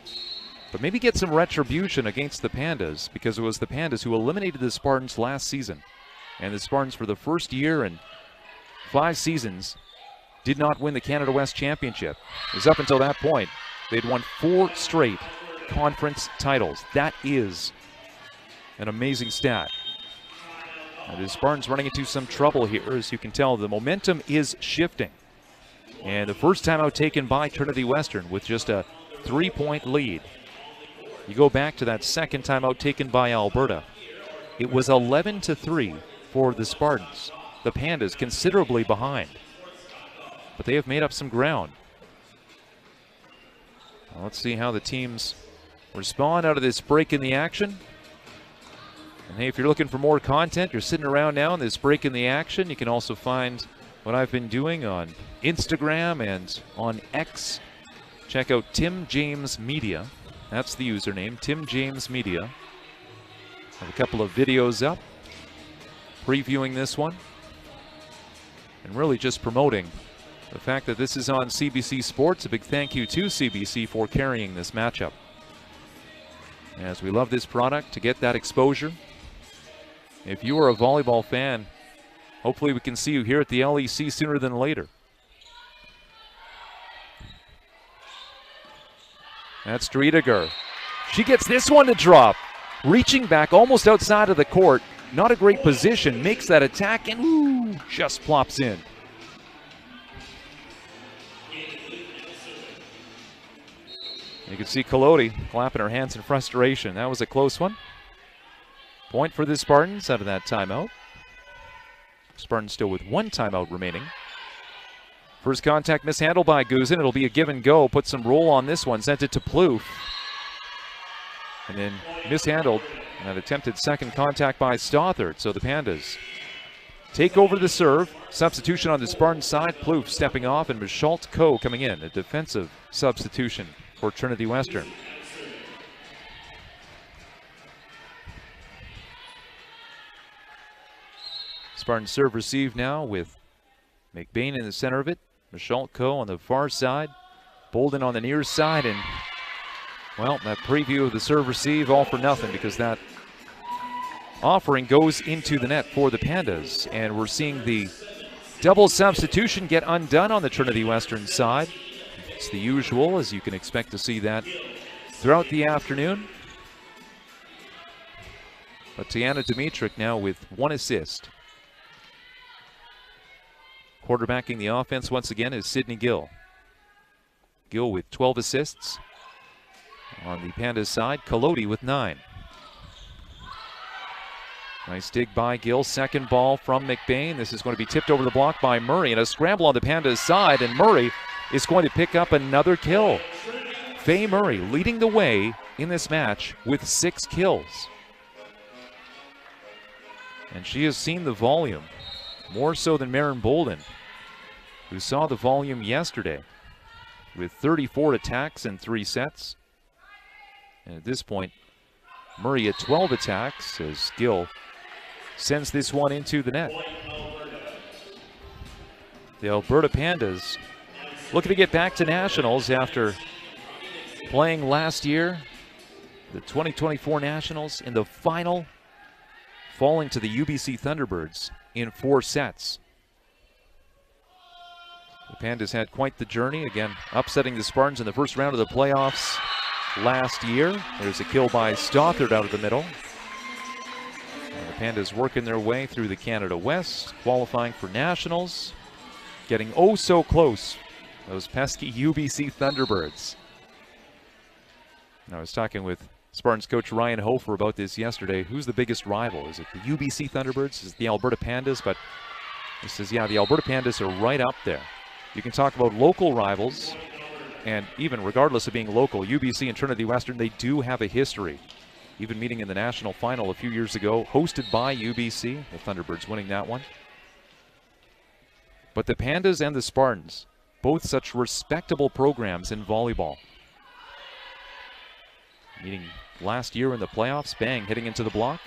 But maybe get some retribution against the Pandas, because it was the Pandas who eliminated the Spartans last season. And the Spartans, for the first year in 5 seasons, did not win the Canada West Championship. It was up until that point, they'd won 4 straight conference titles. That is an amazing stat. Now, the Spartans running into some trouble here. As you can tell, the momentum is shifting. And the first timeout taken by Trinity Western with just a 3-point lead. You go back to that second timeout taken by Alberta. It was 11-3 for the Spartans. The Pandas considerably behind. But they have made up some ground. Well, let's see how the teams respond out of this break in the action. And hey, if you're looking for more content, you're sitting around now in this break in the action. You can also find what I've been doing on Instagram and on X. Check out Tim James Media. That's the username, Tim James Media. Have a couple of videos up previewing this one. And really just promoting the fact that this is on CBC Sports. A big thank you to CBC for carrying this matchup. As we love this product to get that exposure. If you are a volleyball fan, hopefully we can see you here at the LEC sooner than later. That's Streetiger. She gets this one to drop. Reaching back almost outside of the court. Not a great position. Makes that attack and ooh, just plops in. You can see Colodi clapping her hands in frustration. That was a close one. Point for the Spartans out of that timeout. Spartans still with 1 timeout remaining. First contact mishandled by Guzin. It'll be a give and go. Put some roll on this one. Sent it to Plouffe. And then mishandled. And an attempted second contact by Stothard. So the Pandas take over the serve. Substitution on the Spartan side. Plouffe stepping off and Michalt Coe coming in. A defensive substitution for Trinity Western. Spartan serve receive now with McBain in the center of it. Michalt Coe on the far side. Bolden on the near side. And, well, that preview of the serve receive all for nothing because that offering goes into the net for the Pandas. And we're seeing the double substitution get undone on the Trinity Western side. It's the usual, as you can expect to see that throughout the afternoon. But Tiana Dimitric now with 1 assist. Quarterbacking the offense once again is Sydney Gill. Gill with 12 assists. On the Pandas side, Colodi with 9. Nice dig by Gill. Second ball from McBain. This is going to be tipped over the block by Murray. And a scramble on the Pandas side. And Murray is going to pick up another kill. Faye Murray leading the way in this match with 6 kills. And she has seen the volume. More so than Maren Bolden, who saw the volume yesterday with 34 attacks in 3 sets. And at this point, Murray at 12 attacks as Gill sends this one into the net. The Alberta Pandas looking to get back to nationals after playing last year, the 2024 Nationals in the final, falling to the UBC Thunderbirds in 4 sets. The Pandas had quite the journey, again upsetting the Spartans in the first round of the playoffs last year. There's a kill by Stothard out of the middle. And the Pandas working their way through the Canada West, qualifying for nationals, getting oh so close, those pesky UBC Thunderbirds. I was talking with Spartans coach Ryan Hofer about this yesterday. Who's the biggest rival? Is it the UBC Thunderbirds? Is it the Alberta Pandas? But he says, yeah, the Alberta Pandas are right up there. You can talk about local rivals. And even regardless of being local, UBC and Trinity Western, they do have a history. Even meeting in the national final a few years ago, hosted by UBC, the Thunderbirds winning that one. But the Pandas and the Spartans, both such respectable programs in volleyball. Meeting last year in the playoffs, bang, hitting into the block.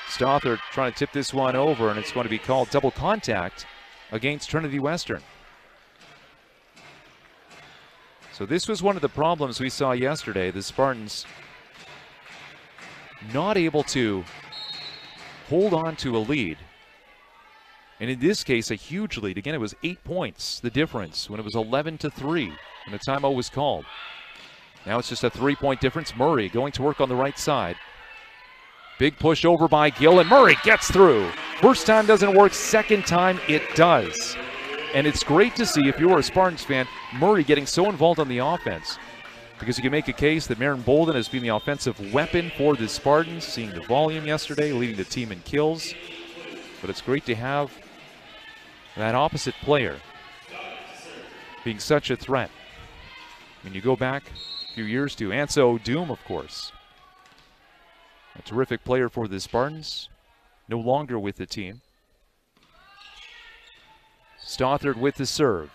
Stothard trying to tip this one over, and it's going to be called double contact against Trinity Western. So this was one of the problems we saw yesterday. The Spartans not able to hold on to a lead. And in this case, a huge lead. Again, it was 8 points, the difference, when it was 11-3, and the timeout was called. Now it's just a 3-point difference. Murray going to work on the right side. Big push over by Gill, and Murray gets through. First time doesn't work, second time it does. And it's great to see, if you're a Spartans fan, Murray getting so involved on the offense, because you can make a case that Marin Bolden has been the offensive weapon for the Spartans, seeing the volume yesterday, leading the team in kills. But it's great to have that opposite player being such a threat. When you go back a few years to Anso Doom, of course. A terrific player for the Spartans, no longer with the team. Stothard with the serve.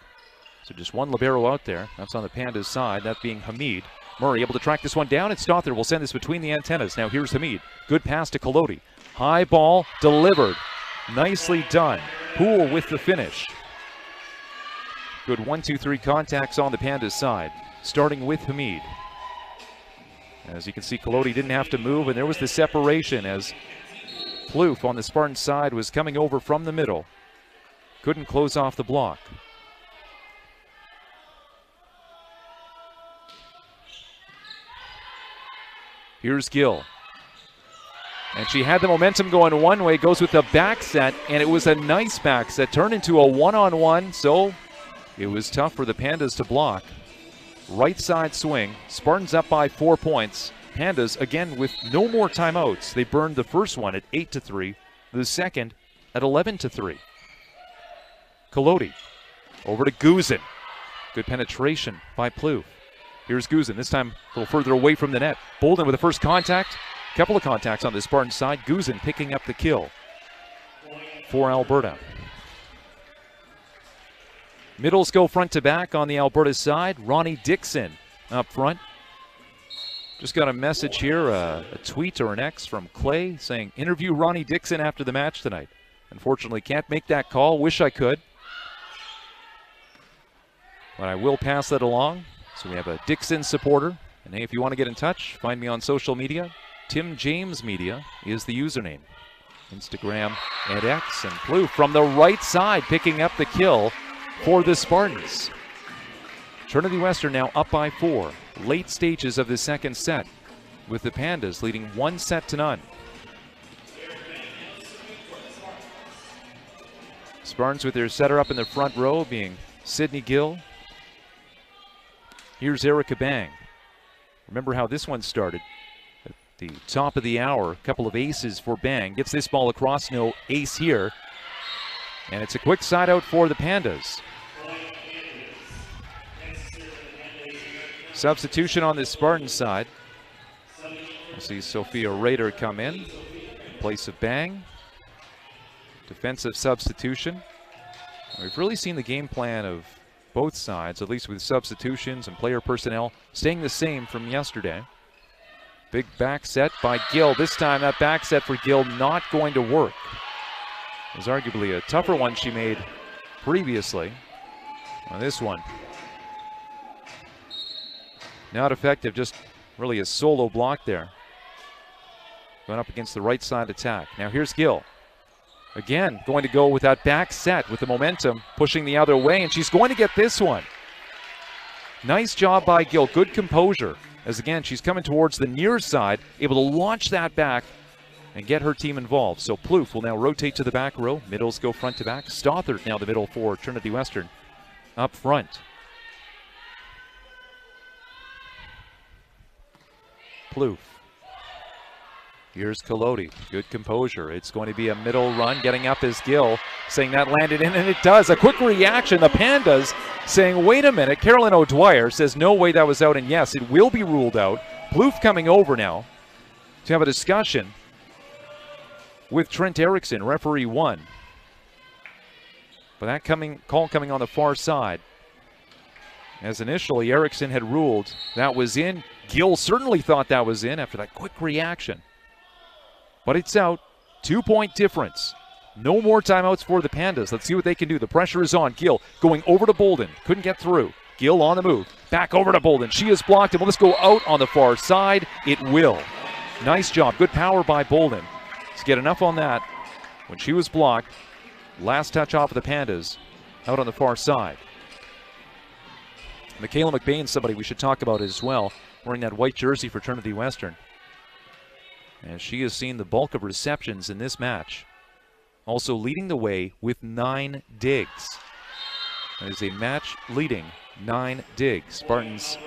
So just one libero out there. That's on the Pandas side, that being Hamid. Murray able to track this one down, and Stothard will send this between the antennas. Now here's Hamid. Good pass to Collodi. High ball delivered. Nicely done. Poole with the finish. Good 1-2-3 contacts on the Pandas side, starting with Hamid. As you can see, Collodi didn't have to move, and there was the separation as Plouffe on the Spartan side was coming over from the middle. Couldn't close off the block. Here's Gill. And she had the momentum going one way, goes with the back set, and it was a nice back set, turned into a one-on-one, so it was tough for the Pandas to block. Right side swing, Spartans up by 4 points. Pandas, again, with no more timeouts. They burned the first one at 8-3, the second at 11-3. Collodi over to Guzin. Good penetration by Plouffe. Here's Guzin, this time a little further away from the net. Bolden with the first contact. Couple of contacts on the Spartan side. Guzin picking up the kill for Alberta. Middles go front to back on the Alberta side. Ronnie Dixon up front. Just got a message here, a tweet or an X from Clay saying, interview Ronnie Dixon after the match tonight. Unfortunately, can't make that call. Wish I could. But I will pass that along. So we have a Dixon supporter. And hey, if you want to get in touch, find me on social media. Tim James Media is the username. Instagram and X. And Plouffe from the right side picking up the kill for the Spartans. Trinity Western now up by 4. Late stages of the second set, with the Pandas leading 1-0. Spartans with their setter up in the front row being Sydney Gill. Here's Erica Bang. Remember how this one started. At the top of the hour, a couple of aces for Bang. Gets this ball across, no ace here. And it's a quick side out for the Pandas. Substitution on the Spartan side. We'll see Sophia Rader come in place of Bang. Defensive substitution. We've really seen the game plan of both sides, at least with substitutions and player personnel, staying the same from yesterday. Big back set by Gill. This time that back set for Gill not going to work. It was arguably a tougher one she made previously. On this one, not effective, just really a solo block there. Going up against the right side attack. Now here's Gill. Again, going to go with that back set with the momentum, pushing the other way, and she's going to get this one. Nice job by Gill, good composure. As again, she's coming towards the near side, able to launch that back and get her team involved. So Plouffe will now rotate to the back row. Middles go front to back. Stothard now the middle for Trinity Western up front. Plouffe Here's Colodi, good composure. It's going to be a middle run, getting up is Gill, saying that landed in, and it does. A quick reaction, the Pandas saying, wait a minute. Carolyn O'Dwyer says, no way that was out, and yes, it will be ruled out. Plouffe coming over now to have a discussion with Trent Erickson, referee 1. But that call coming on the far side. As initially Erickson had ruled that was in. Gill certainly thought that was in after that quick reaction. But it's out. 2-point difference. No more timeouts for the Pandas. Let's see what they can do. The pressure is on. Gill going over to Bolden. Couldn't get through. Gill on the move. Back over to Bolden. She is blocked. And will this go out on the far side? It will. Nice job. Good power by Bolden to get enough on that when she was blocked. Last touch off of the Pandas out on the far side. Michaela McBain, somebody we should talk about as well, wearing that white jersey for Trinity Western. And she has seen the bulk of receptions in this match. Also leading the way with 9 digs. That is a match leading 9 digs, Spartans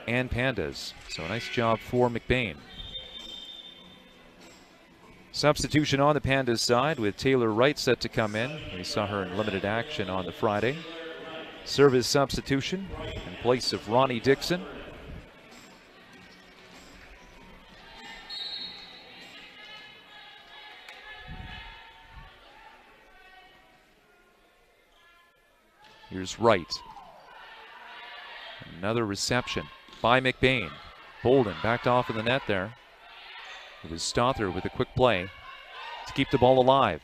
and Pandas. So a nice job for McBain. Substitution on the Pandas side with Taylor Wright set to come in. We saw her in limited action on the Friday. Service substitution in place of Ronnie Dixon. Here's Wright. Another reception by McBain. Bolden backed off in the net there. It was Stother with a quick play to keep the ball alive.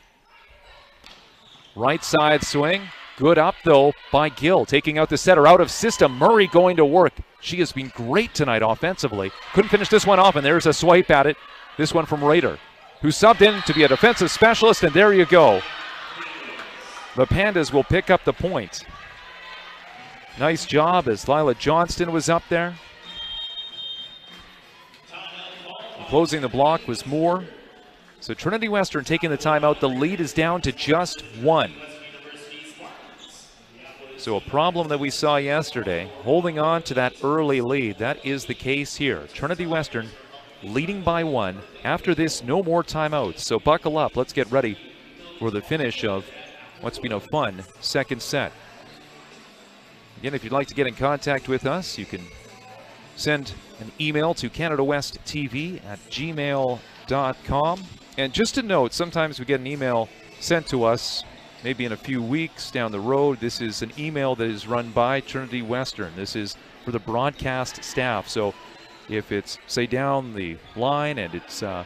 Right side swing. Good up, though, by Gill. Taking out the setter out of system. Murray going to work. She has been great tonight offensively. Couldn't finish this one off, and there's a swipe at it. This one from Rader, who subbed in to be a defensive specialist, and there you go. The Pandas will pick up the point. Nice job as Lila Johnston was up there. Closing the block was Moore. So Trinity Western taking the timeout. The lead is down to just 1. So a problem that we saw yesterday, holding on to that early lead, that is the case here. Trinity Western leading by 1. After this, no more timeouts. So buckle up. Let's get ready for the finish of what's been a fun second set. Again, if you'd like to get in contact with us, you can send an email to canadawesttv@gmail.com. And just a note, sometimes we get an email sent to us maybe in a few weeks down the road. This is an email that is run by Trinity Western. This is for the broadcast staff. So if it's, say, down the line and it's a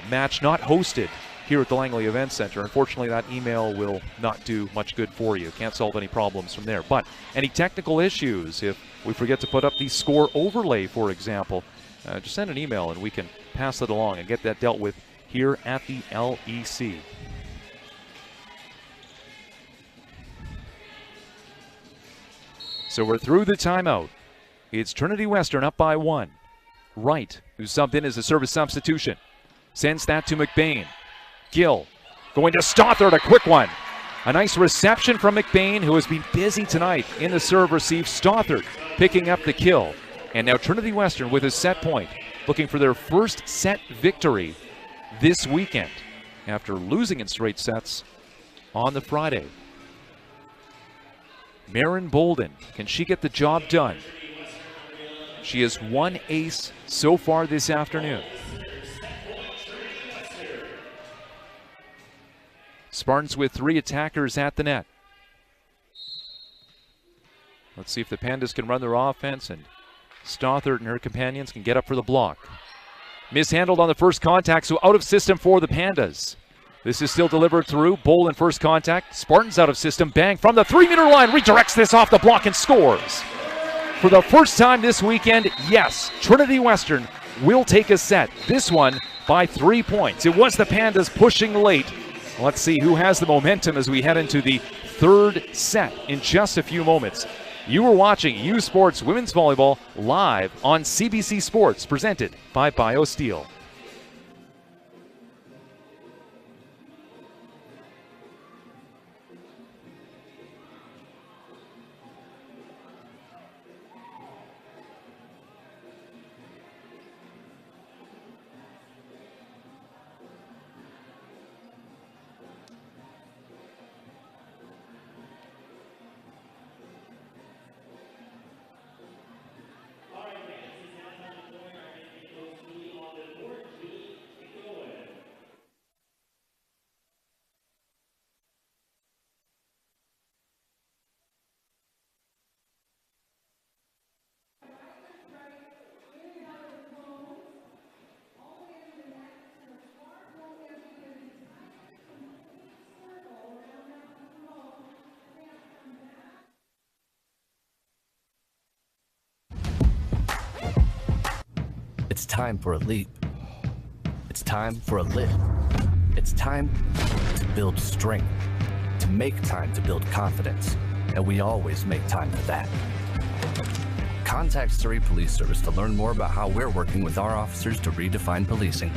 match not hosted here at the Langley Events Centre, unfortunately that email will not do much good for you. Can't solve any problems from there. But any technical issues, if we forget to put up the score overlay, for example, just send an email and we can pass that along and get that dealt with here at the LEC. So we're through the timeout. It's Trinity Western up by 1. Wright, who subbed in as a service substitution, sends that to McBain. Gill going to Stothard, a quick one. A nice reception from McBain, who has been busy tonight in the serve receive. Stothard picking up the kill. And now Trinity Western with a set point, looking for their first set victory this weekend after losing in straight sets on the Friday. Marin Bolden, can she get the job done? She has 1 ace so far this afternoon. Spartans with 3 attackers at the net. Let's see if the Pandas can run their offense and Stothard and her companions can get up for the block. Mishandled on the first contact, so out of system for the Pandas. This is still delivered through. Bolden first contact. Spartans out of system. Bang from the 3-meter line. Redirects this off the block and scores. For the first time this weekend, yes, Trinity Western will take a set. This one by 3 points. It was the Pandas pushing late. Let's see who has the momentum as we head into the third set in just a few moments. You are watching U Sports Women's Volleyball live on CBC Sports, presented by BioSteel. It's time for a leap. It's time for a lift. It's time to build strength, to make time to build confidence, and we always make time for that. Contact Surrey Police Service to learn more about how we're working with our officers to redefine policing.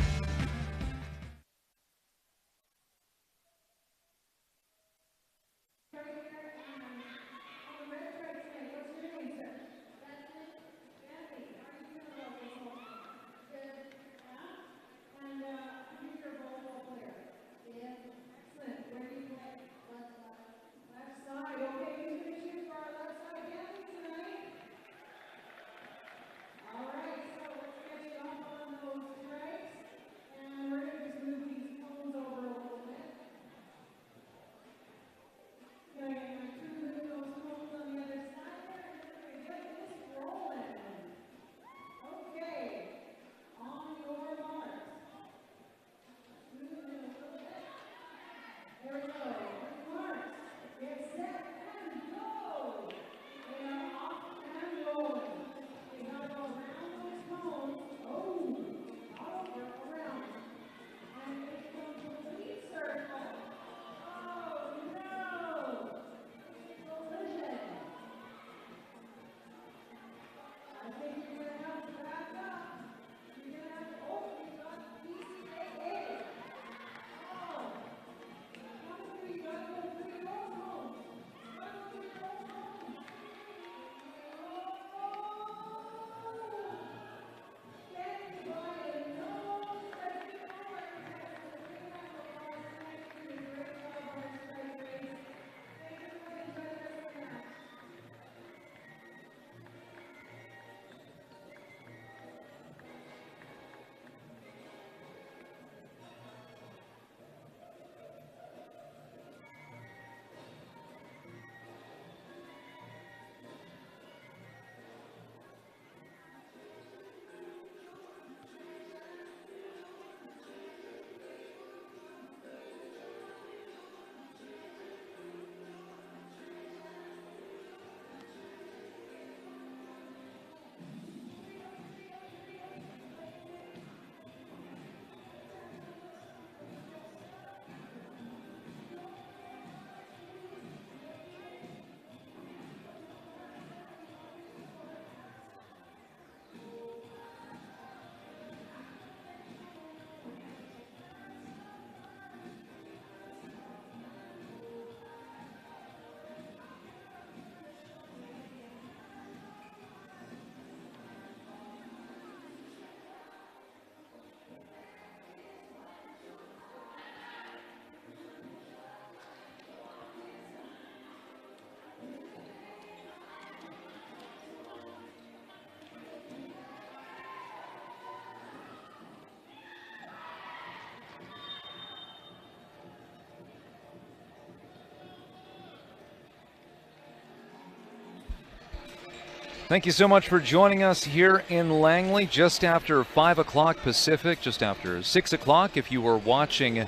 Thank you so much for joining us here in Langley just after 5 o'clock Pacific, just after 6 o'clock if you were watching in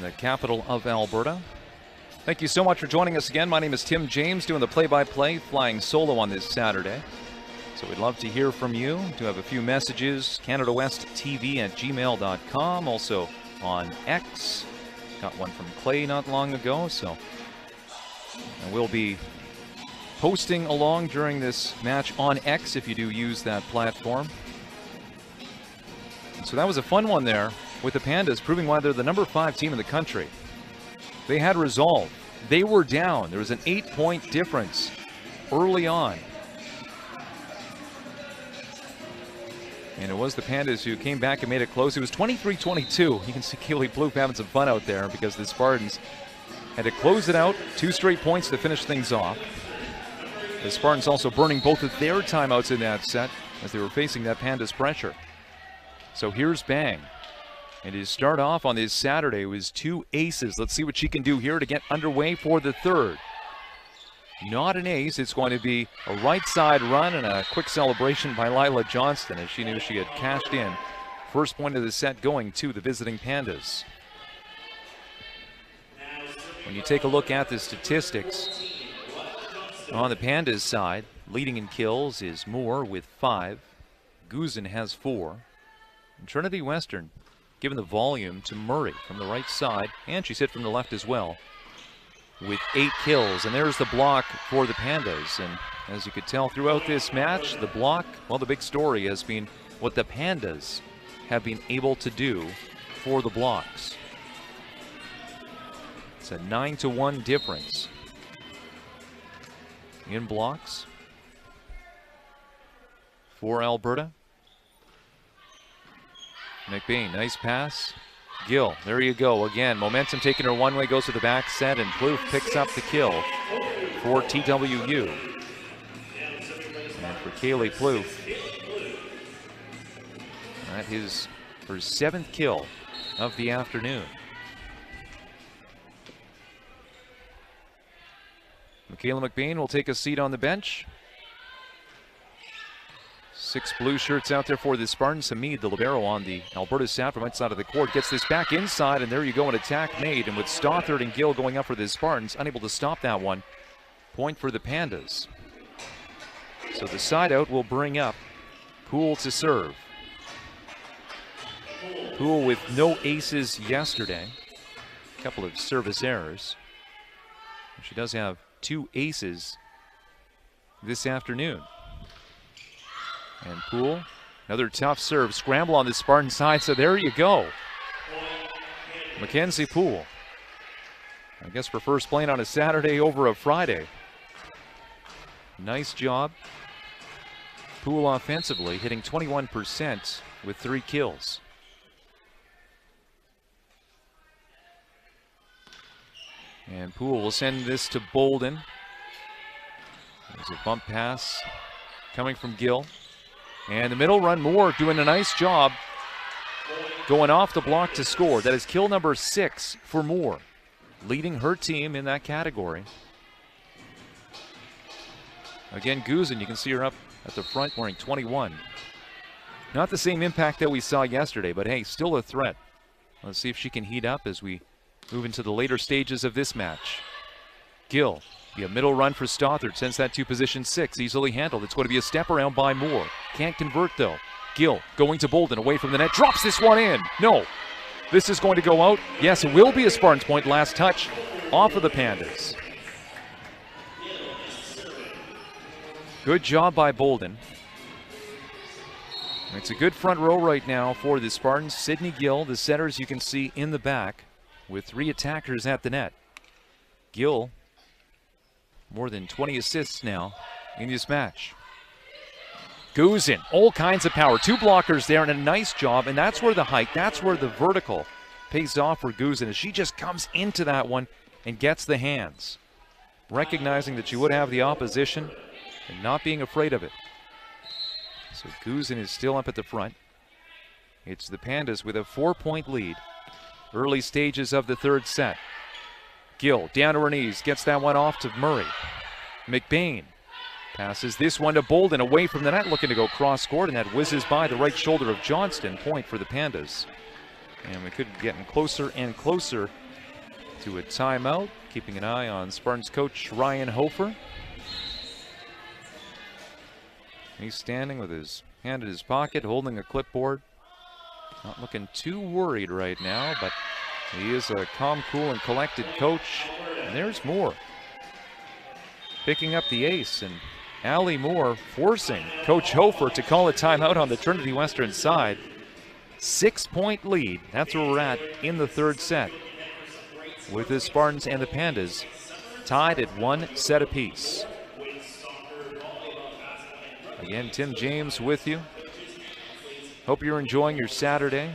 the capital of Alberta. Thank you so much for joining us again. My name is Tim James, doing the play-by-play, flying solo on this Saturday. So we'd love to hear from you. Do have a few messages. CanadaWestTV@gmail.com. Also on X. Got one from Clay not long ago. So and we'll be posting along during this match on X if you do use that platform. So that was a fun one there with the Pandas, proving why they're the number 5 team in the country. They had resolve. They were down. There was an 8-point difference early on. And it was the Pandas who came back and made it close. It was 23-22. You can see Keely Plouffe having some fun out there because the Spartans had to close it out. 2 straight points to finish things off. The Spartans also burning both of their timeouts in that set as they were facing that Pandas pressure. So here's Bang. And his start off on this Saturday was 2 aces. Let's see what she can do here to get underway for the third. Not an ace. It's going to be a right side run and a quick celebration by Lila Johnston as she knew she had cashed in. First point of the set going to the visiting Pandas. When you take a look at the statistics, on the Pandas side, leading in kills is Moore with 5. Guzin has 4. And Trinity Western giving the volume to Murray from the right side, and she's hit from the left as well, with 8 kills. And there's the block for the Pandas. And as you could tell throughout this match, the block, well, the big story has been what the Pandas have been able to do for the blocks. It's a 9-to-1 difference in blocks for Alberta. McBain, nice pass. Gill, there you go again. Momentum taking her one way, goes to the back set, and Plouffe picks up the kill for TWU. And for Kaylee Plouffe, that is her 7th kill of the afternoon. Michaela McBain will take a seat on the bench. 6 blue shirts out there for the Spartans. Hamid, the libero on the Alberta staff from outside of the court, gets this back inside, and there you go, an attack made. And with Stothard and Gill going up for the Spartans, unable to stop that one. Point for the Pandas. So the side out will bring up Poole to serve. Poole with no aces yesterday. A couple of service errors. She does have 2 aces this afternoon. And Poole, another tough serve. Scramble on the Spartan side, so there you go. Mackenzie Poole. I guess prefers playing on a Saturday over a Friday. Nice job. Poole offensively, hitting 21% with 3 kills. And Poole will send this to Bolden. There's a bump pass coming from Gill. And the middle run, Moore doing a nice job going off the block to score. That is kill number 6 for Moore, leading her team in that category. Again, Guzin, you can see her up at the front wearing 21. Not the same impact that we saw yesterday, but hey, still a threat. Let's see if she can heat up as we move into the later stages of this match. Gill, a middle run for Stothard, sends that to position 6, easily handled. It's going to be a step around by Moore. Can't convert though. Gill going to Bolden, away from the net, drops this one in. No, this is going to go out. Yes, it will be a Spartans point. Last touch off of the Pandas. Good job by Bolden. It's a good front row right now for the Spartans. Sydney Gill, the setters you can see in the back, with 3 attackers at the net. Gill, more than 20 assists now in this match. Guzin, all kinds of power. 2 blockers there and a nice job, and that's where the height, that's where the vertical pays off for Guzin as she just comes into that one and gets the hands. Recognizing that she would have the opposition and not being afraid of it. So Guzin is still up at the front. It's the Pandas with a 4-point lead. Early stages of the 3rd set. Gill down to her knees, gets that one off to Murray. McBain passes this one to Bolden, away from the net, looking to go cross-court, and that whizzes by the right shoulder of Johnston. Point for the Pandas. And we could be getting closer and closer to a timeout. Keeping an eye on Spartans coach Ryan Hofer. He's standing with his hand in his pocket, holding a clipboard. Not looking too worried right now, but he is a calm, cool, and collected coach. And there's Moore picking up the ace, and Allie Moore forcing Coach Hofer to call a timeout on the Trinity Western side. 6-point lead. That's where we're at in the 3rd set, with the Spartans and the Pandas tied at 1 set apiece. Again, Tim James with you. Hope you're enjoying your Saturday.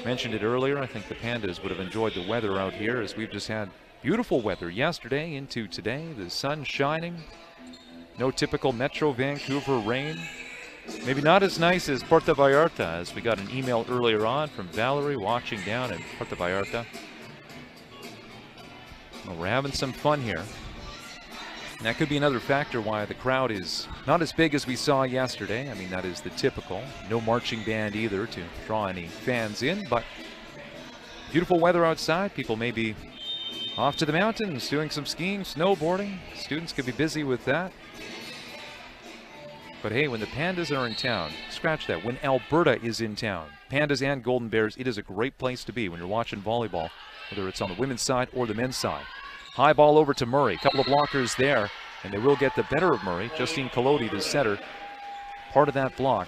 Mentioned it earlier, I think the Pandas would have enjoyed the weather out here, as we've just had beautiful weather yesterday into today. The sun shining. No typical Metro Vancouver rain. Maybe not as nice as Puerto Vallarta, as we got an email earlier on from Valerie watching down in Puerto Vallarta. Well, we're having some fun here. And that could be another factor why the crowd is not as big as we saw yesterday. I mean, that is the typical. No marching band either to draw any fans in, but beautiful weather outside. People may be off to the mountains doing some skiing, snowboarding. Students could be busy with that. But hey, when the Pandas are in town, scratch that, when Alberta is in town, Pandas and Golden Bears, it is a great place to be when you're watching volleyball, whether it's on the women's side or the men's side. High ball over to Murray. A couple of blockers there, and they will get the better of Murray. Justine Collodi, the setter, part of that block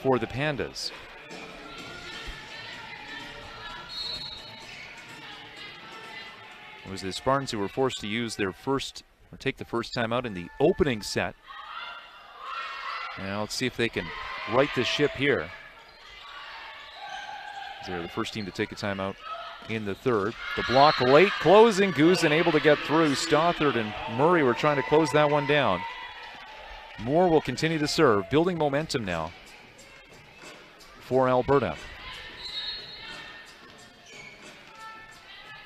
for the Pandas. It was the Spartans who were forced to use their first, or take the first time out in the opening set. Now let's see if they can right the ship here. They're the first team to take a timeout in the third. The block late, closing. Guzin able to get through. Stothard and Murray were trying to close that one down. Moore will continue to serve, building momentum now for Alberta.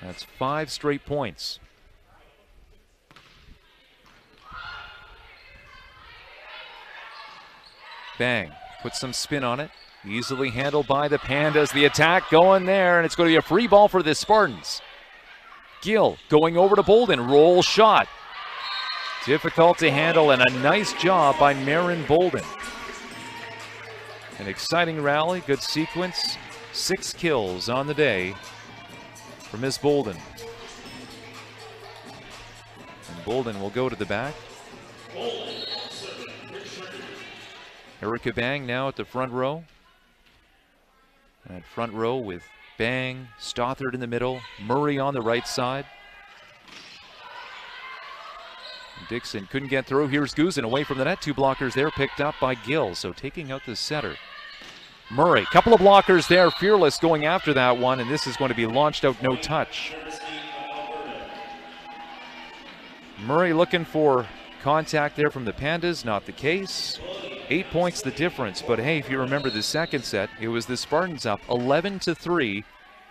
That's 5 straight points. Bang, put some spin on it. Easily handled by the Pandas. The attack going there, and it's going to be a free ball for the Spartans. Gill going over to Bolden. Roll shot. Difficult to handle, and a nice job by Marin Bolden. An exciting rally, good sequence. 6 kills on the day for Miss Bolden. And Bolden will go to the back. Erica Bang now at the front row. And front row with Bang, Stothard in the middle, Murray on the right side. Dixon couldn't get through. Here's Guzin away from the net. 2 blockers there picked up by Gill, so taking out the setter. Murray, couple of blockers there. Fearless going after that one, and this is going to be launched out no touch. Murray looking for contact there from the Pandas, not the case. 8 points the difference, but hey, if you remember the second set, it was the Spartans up 11-3,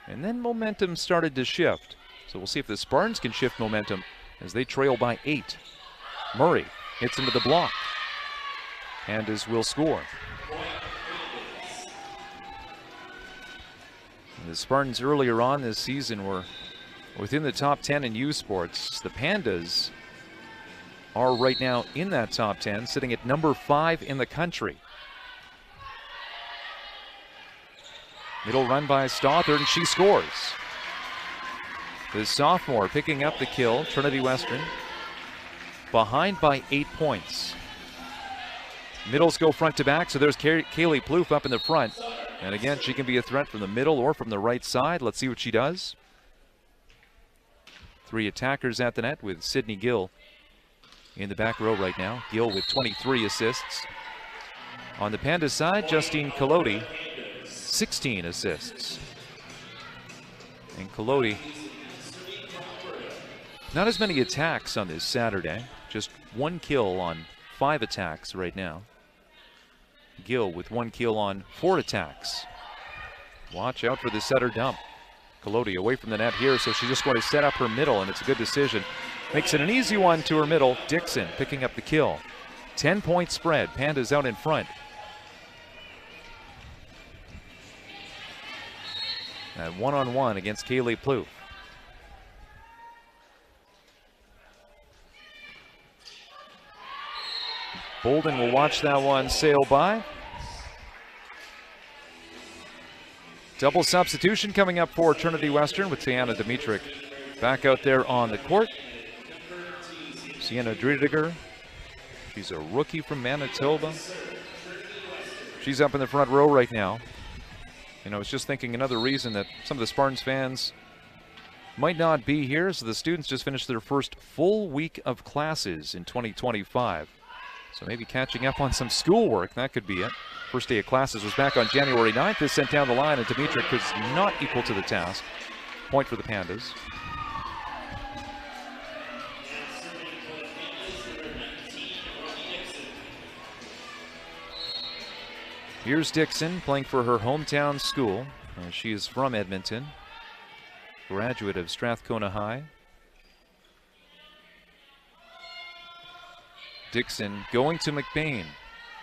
and then momentum started to shift. So we'll see if the Spartans can shift momentum as they trail by 8. Murray hits into the block. Pandas will score. And the Spartans earlier on this season were within the top 10 in U Sports. The Pandas are right now in that top 10, sitting at number 5 in the country. Middle run by Stothard, and she scores. The sophomore picking up the kill, Trinity Western, behind by 8 points. Middles go front to back, so there's Kaylee Plouffe up in the front. And again, she can be a threat from the middle or from the right side. Let's see what she does. 3 attackers at the net with Sydney Gill in the back row right now. Gill with 23 assists. On the Pandas side, Justine Collodi, 16 assists. And Collodi, not as many attacks on this Saturday. Just 1 kill on 5 attacks right now. Gill with 1 kill on 4 attacks. Watch out for the setter dump. Collodi away from the net here, so she's just going to set up her middle, and it's a good decision. Makes it an easy one to her middle. Dixon picking up the kill. 10-point spread. Pandas out in front. And 1-on-1 against Kaylee Plouffe. Bolden will watch that one sail by. Double substitution coming up for Trinity Western with Tiana Dimitrick back out there on the court. Sienna Driediger, she's a rookie from Manitoba. She's up in the front row right now. And I was just thinking another reason that some of the Spartans fans might not be here, so the students just finished their first full week of classes in 2025. So maybe catching up on some schoolwork, that could be it. First day of classes was back on January 9th. This sent down the line, and Dimitrick was not equal to the task. Point for the Pandas. Here's Dixon playing for her hometown school. She is from Edmonton, graduate of Strathcona High. Dixon going to McBain.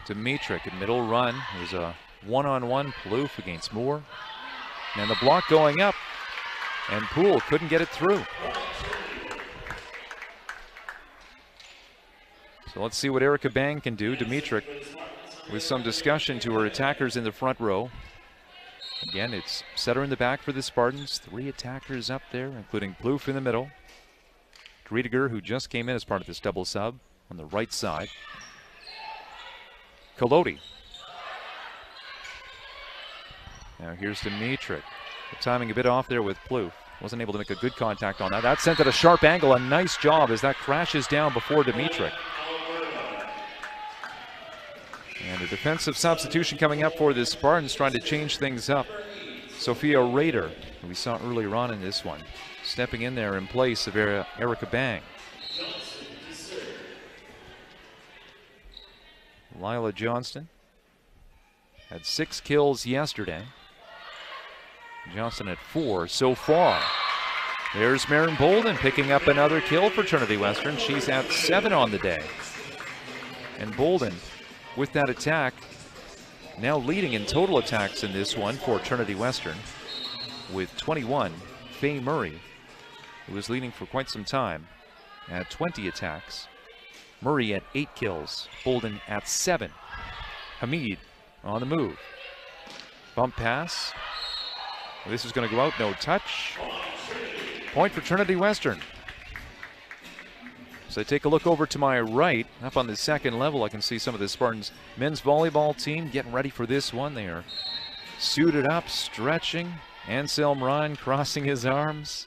Dimitrick in middle run. There's a 1-on-1 Plouffe against Moore. And the block going up. And Poole couldn't get it through. So let's see what Erica Bang can do. Dimitrik with some discussion to her attackers in the front row. Again, it's setter in the back for the Spartans. 3 attackers up there, including Plouffe in the middle. Driediger, who just came in as part of this double sub, on the right side. Kolodi. Now here's Dimitrik. The timing a bit off there with Plouffe. Wasn't able to make a good contact on that. That sent at a sharp angle. A nice job as that crashes down before Dimitrik. And a defensive substitution coming up for the Spartans, trying to change things up. Sophia Rader, who we saw earlier on in this one, stepping in there in place of Erica Bang. Lila Johnston had 6 kills yesterday. Johnston had 4 so far. There's Marin Bolden picking up another kill for Trinity Western. She's at 7 on the day. And Bolden, with that attack, now leading in total attacks in this one for Trinity Western with 21. Faye Murray, who was leading for quite some time, at 20 attacks. Murray at 8 kills. Bolden at 7. Hamid on the move. Bump pass. This is going to go out, no touch. Point for Trinity Western. So I take a look over to my right, up on the second level, I can see some of the Spartans men's volleyball team getting ready for this one. They are suited up, stretching. Anselm Ryan crossing his arms.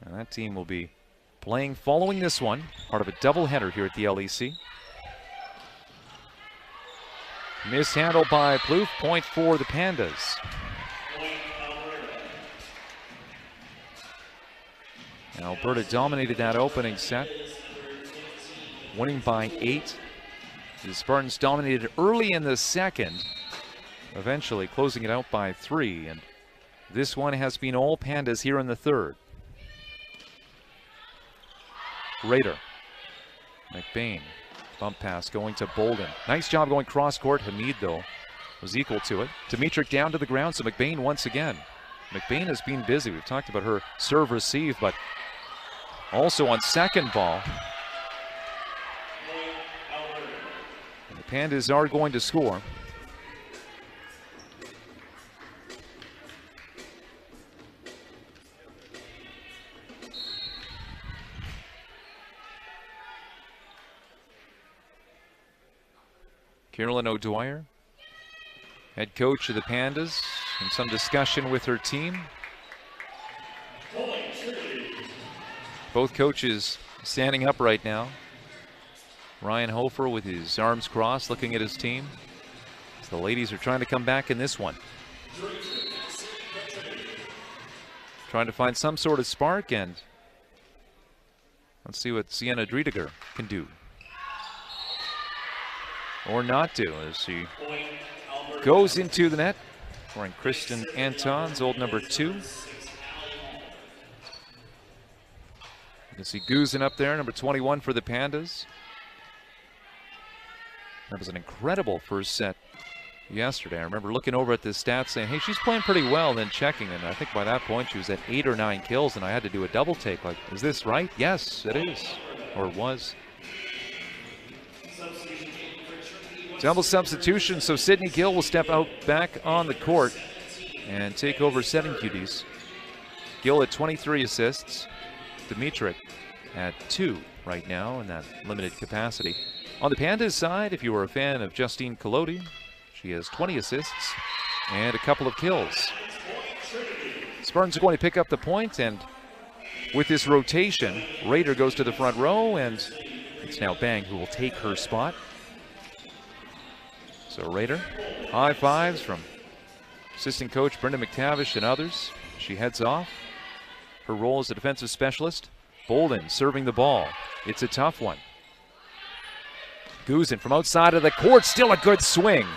And that team will be playing following this one, part of a doubleheader here at the LEC. Mishandled by Plouffe, point for the Pandas. Alberta dominated that opening set, winning by 8. The Spartans dominated early in the second, eventually closing it out by 3. And this one has been all Pandas here in the third. Rader. McBain. Bump pass going to Bolden. Nice job going cross court. Hamid, though, was equal to it. Dimitrik down to the ground, so McBain once again. McBain has been busy. We've talked about her serve receive, but also on second ball. And the Pandas are going to score. Carolyn O'Dwyer, head coach of the Pandas, in some discussion with her team. Both coaches standing up right now. Ryan Hofer with his arms crossed, looking at his team. So the ladies are trying to come back in this one. Trying to find some sort of spark, and let's see what Sienna Driediger can do. Or not do, as she goes into the net. Wearing Kristen Anton's old number 2. You can see Guzin up there, number 21 for the Pandas. That was an incredible first set yesterday. I remember looking over at the stats saying, hey, she's playing pretty well, and then checking, and I think by that point she was at 8 or 9 kills, and I had to do a double take. Like, is this right? Yes, it is, or was. Double substitution, so Sydney Gill will step out back on the court and take over setting duties. Gill at 23 assists. Dimitrik at 2 right now in that limited capacity. On the Pandas side, if you were a fan of Justine Kolodi, she has 20 assists and a couple of kills. Spartans are going to pick up the point, and with this rotation, Rader goes to the front row, and it's now Bang who will take her spot. So Rader, high fives from assistant coach Brenda McTavish and others. She heads off. Her role as a defensive specialist. Bolden serving the ball. It's a tough one. Guzin from outside of the court, still a good swing.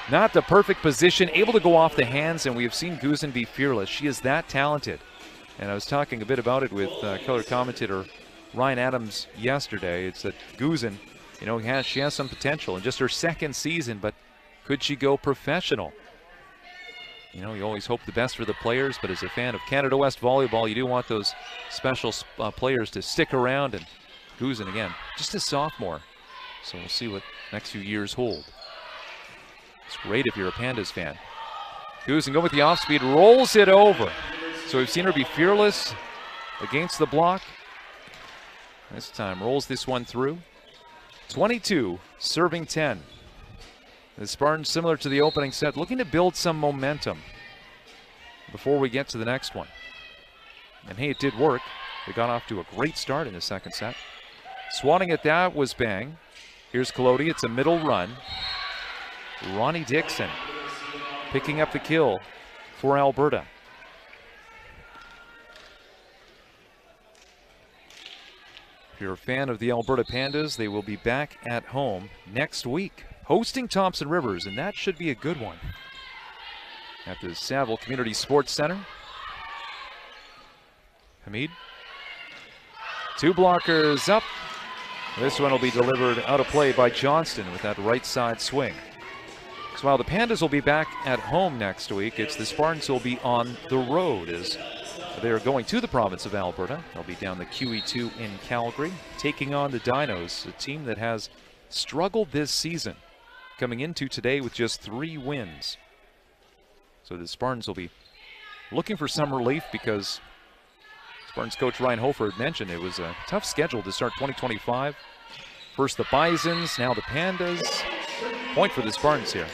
Not the perfect position, able to go off the hands, and we have seen Guzin be fearless. She is that talented. And I was talking a bit about it with color commentator Ryan Adams yesterday. It's that Guzin, you know, she has some potential in just her second season, but could she go professional? You know, you always hope the best for the players, but as a fan of Canada West Volleyball, you do want those special players to stick around and Guzin again, just a sophomore. So we'll see what next few years hold. It's great if you're a Pandas fan. Guzin go with the off speed, rolls it over. So we've seen her be fearless against the block. This time rolls this one through. 22, serving 10. The Spartans, similar to the opening set, looking to build some momentum before we get to the next one. And hey, it did work. They got off to a great start in the second set. Swatting at that was Bang. Here's Collodi, it's a middle run. Ronnie Dixon picking up the kill for Alberta. If you're a fan of the Alberta Pandas, they will be back at home next week, hosting Thompson Rivers, and that should be a good one. At the Saville Community Sports Center. Hamid. Two blockers up. This one will be delivered out of play by Johnston with that right side swing. So while the Pandas will be back at home next week, it's the Spartans who will be on the road as they are going to the province of Alberta. They'll be down the QE2 in Calgary, taking on the Dinos, a team that has struggled this season, coming into today with just 3 wins. So the Spartans will be looking for some relief because Spartans coach Ryan Hofer had mentioned it was a tough schedule to start 2025. First the Bisons, now the Pandas. Point for the Spartans here.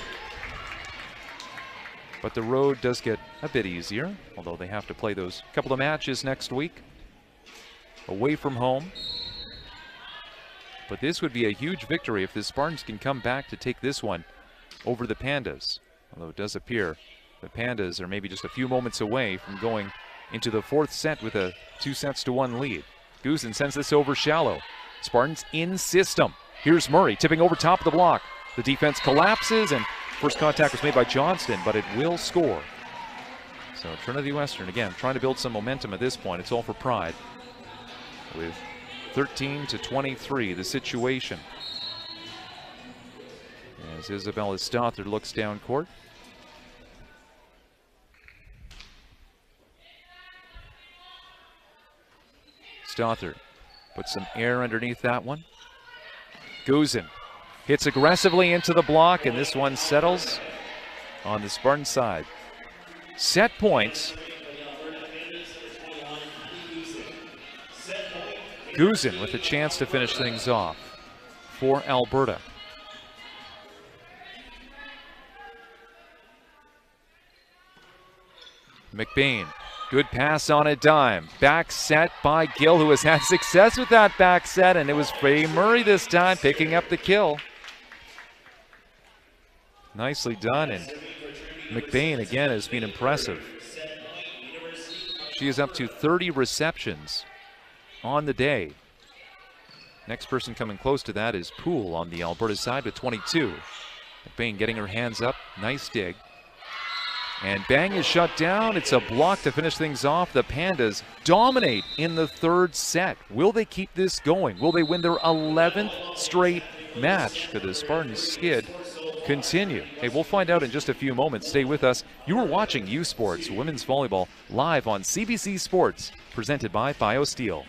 But the road does get a bit easier, although they have to play those couple of matches next week away from home. But this would be a huge victory if the Spartans can come back to take this one over the Pandas. Although it does appear the Pandas are maybe just a few moments away from going into the 4th set with a 2-1 lead. Guzin sends this over shallow. Spartans in system. Here's Murray tipping over top of the block. The defense collapses and first contact was made by Johnston, but it will score. So Trinity Western, again, trying to build some momentum at this point. It's all for pride. With 13-23, the situation. As Isabella Stothard looks down court. Stothard puts some air underneath that one. Guzin hits aggressively into the block, and this one settles on the Spartan side. Set points. Guzin with a chance to finish things off for Alberta. McBain, good pass on a dime. Back set by Gill, who has had success with that back set, and it was Faye Murray this time picking up the kill. Nicely done, and McBain again has been impressive. She is up to 30 receptions on the day. Next person coming close to that is Poole on the Alberta side with 22. McBain getting her hands up, nice dig. And Bang is shut down. It's a block to finish things off. The Pandas dominate in the 3rd set. Will they keep this going? Will they win their 11th straight match? Could the Spartans skid continue? Hey, we'll find out in just a few moments. Stay with us. You are watching U Sports Women's Volleyball live on CBC Sports, presented by BioSteel.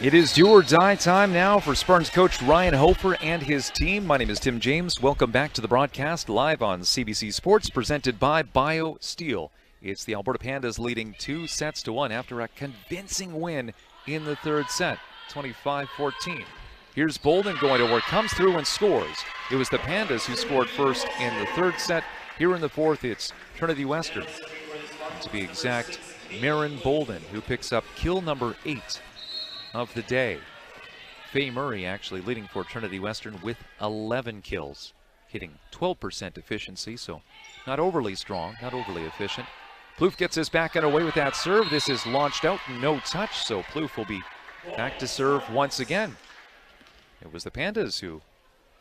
It is do or die time now for Spartans coach Ryan Hofer and his team. My name is Tim James. Welcome back to the broadcast live on CBC Sports, presented by BioSteel. It's the Alberta Pandas leading 2-1 after a convincing win in the third set, 25-14. Here's Bolden going to work, comes through and scores. It was the Pandas who scored first in the third set. Here in the fourth, it's Trinity Western. And to be exact, Marin Bolden, who picks up kill number 8 of the day. Faye Murray actually leading for Trinity Western with 11 kills, hitting 12% efficiency, so not overly strong, not overly efficient. Plouffe gets his back and away with that serve. This is launched out, no touch, so Plouffe will be back to serve once again. It was the Pandas who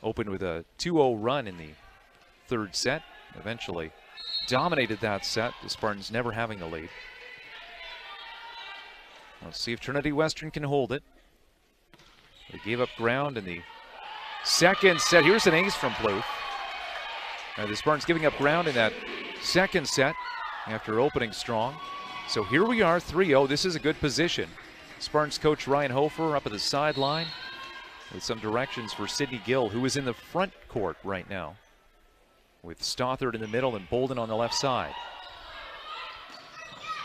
opened with a 2-0 run in the third set, eventually dominated that set, the Spartans never having the lead. Let's see if Trinity Western can hold it. They gave up ground in the second set. Here's an ace from Plouffe. The Spartans giving up ground in that second set after opening strong. So here we are, 3-0. This is a good position. Spartans coach Ryan Hofer up at the sideline with some directions for Sydney Gill, who is in the front court right now, with Stothard in the middle and Bolden on the left side.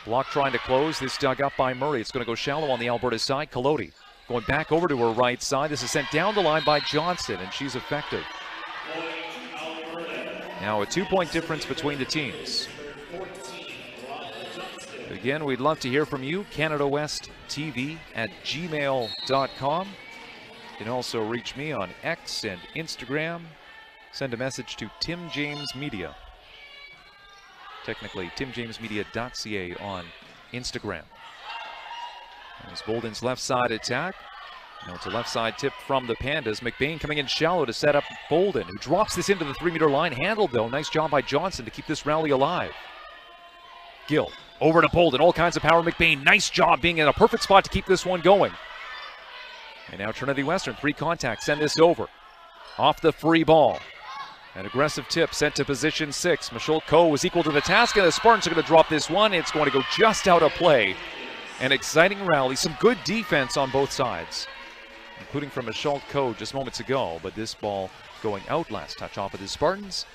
Block trying to close. This dug up by Murray. It's going to go shallow on the Alberta side. Collodi going back over to her right side. This is sent down the line by Johnson, and she's effective. Now a 2-point difference between the teams. Again, we'd love to hear from you. CanadaWestTV@gmail.com. You can also reach me on X and Instagram. Send a message to Tim James Media. Technically, timjamesmedia.ca on Instagram. There's Bolden's left side attack. Now it's a left side tip from the Pandas. McBain coming in shallow to set up Bolden, who drops this into the 3-meter line. Handled though. Nice job by Johnson to keep this rally alive. Gill over to Bolden. All kinds of power. McBain, nice job being in a perfect spot to keep this one going. And now Trinity Western, 3 contacts, send this over. Off the free ball. An aggressive tip sent to position 6. Michelle Coe was equal to the task, and the Spartans are going to drop this one. It's going to go just out of play. An exciting rally, some good defense on both sides, including from Michelle Coe just moments ago, but this ball going out last touch off of the Spartans.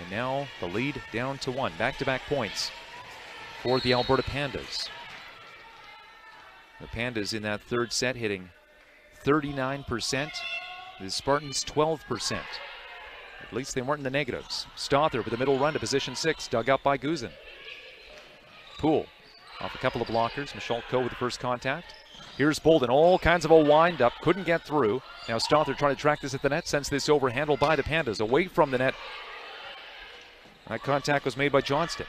And now the lead down to 1. Back-to-back points for the Alberta Pandas. The Pandas in that third set hitting 39%. The Spartans 12%. At least they weren't in the negatives. Stothard with the middle run to position 6, dug up by Guzin. Poole off a couple of blockers. Michelle Coe with the first contact. Here's Bolden, all kinds of a wind-up, couldn't get through. Now Stothard trying to track this at the net, sends this over, handled by the Pandas, away from the net. That contact was made by Johnston.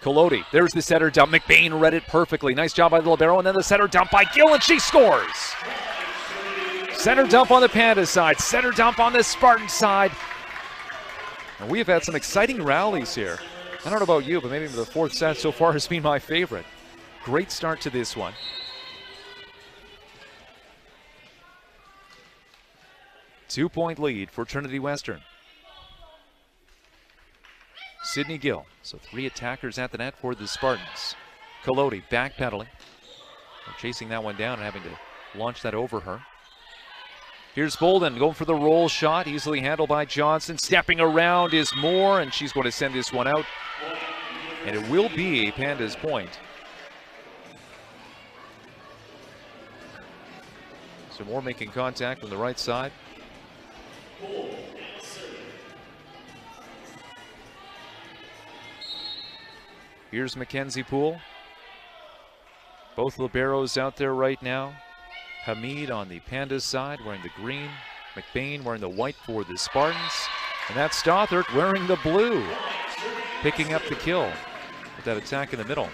Collodi, there's the setter dump. McBain read it perfectly. Nice job by the libero, and then the setter dump by Gill, and she scores! Center dump on the Pandas side, center dump on the Spartan side. And we have had some exciting rallies here. I don't know about you, but maybe the fourth set so far has been my favorite. Great start to this one. Two-point lead for Trinity Western. Sydney Gill, so 3 attackers at the net for the Spartans. Collodi backpedaling, chasing that one down and having to launch that over her. Here's Bolden going for the roll shot, easily handled by Johnson. Stepping around is Moore, and she's going to send this one out. And it will be a Pandas point. So Moore making contact from the right side. Here's Mackenzie Poole. Both liberos out there right now. Hamid on the Pandas side wearing the green. McBain wearing the white for the Spartans. And that's Stothard wearing the blue. Picking up the kill with that attack in the middle.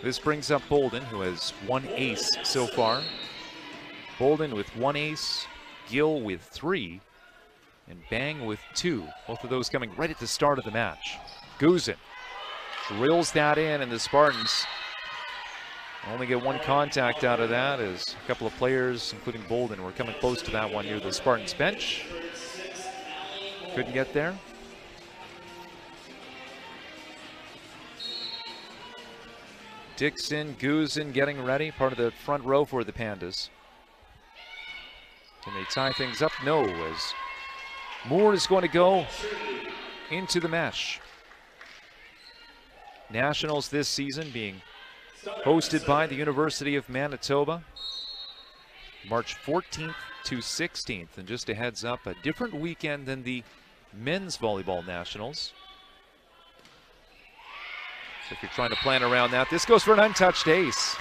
This brings up Bolden, who has 1 ace so far. Bolden with 1 ace, Gill with 3, and Bang with 2. Both of those coming right at the start of the match. Guzin drills that in, and the Spartans only get 1 contact out of that, as a couple of players, including Bolden, were coming close to that one near the Spartans bench. Couldn't get there. Dixon, Guzin getting ready, part of the front row for the Pandas. Can they tie things up? No, as Moore is going to go into the mesh. Nationals this season being hosted by the University of Manitoba, March 14th to 16th. And just a heads up, a different weekend than the men's volleyball nationals. So if you're trying to plan around that, this goes for an untouched ace.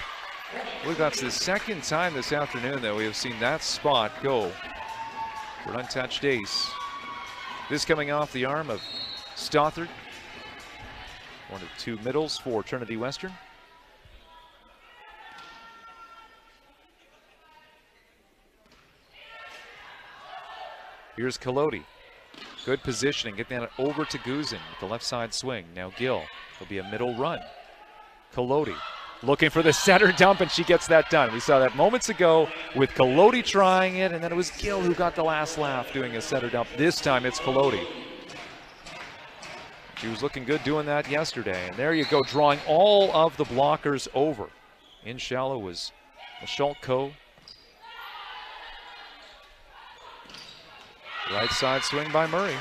I believe that's the second time this afternoon that we have seen that spot go for an untouched ace. This coming off the arm of Stothard. One of two middles for Trinity Western. Here's Collodi. Good positioning, getting that over to Guzin with the left side swing. Now Gill, will be a middle run. Collodi looking for the center dump, and she gets that done. We saw that moments ago with Collodi trying it, and then it was Gill who got the last laugh doing a center dump. This time it's Collodi. She was looking good doing that yesterday, and there you go, drawing all of the blockers over. In shallow was Michelle Coe. Right side swing by Murray.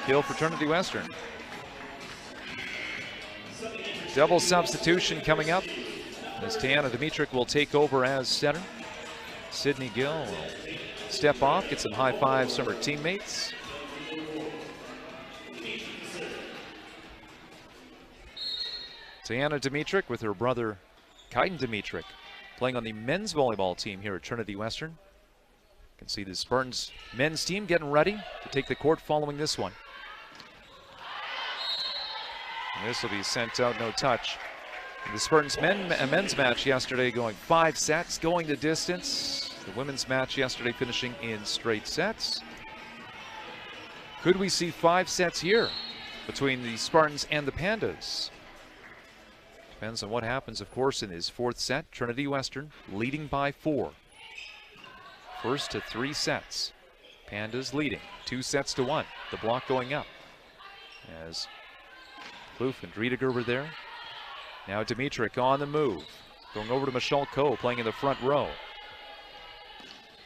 Kill for Trinity Western. Double substitution coming up as Tiana Dimitric will take over as center. Sydney Gill will step off, get some high fives from her teammates. Tiana Dimitric with her brother Kaiden Dimitric playing on the men's volleyball team here at Trinity Western. You can see the Spartans men's team getting ready to take the court following this one. And this will be sent out, no touch. And the Spartans men's match yesterday going 5 sets, going the distance. The women's match yesterday finishing in straight sets. Could we see 5 sets here between the Spartans and the Pandas? Depends on what happens, of course, in this 4th set. Trinity Western leading by 4. First to 3 sets. Pandas leading 2 sets to 1. The block going up as Plouffe and Driediger were there. Now Dimitric on the move. Going over to Michelle Coe playing in the front row.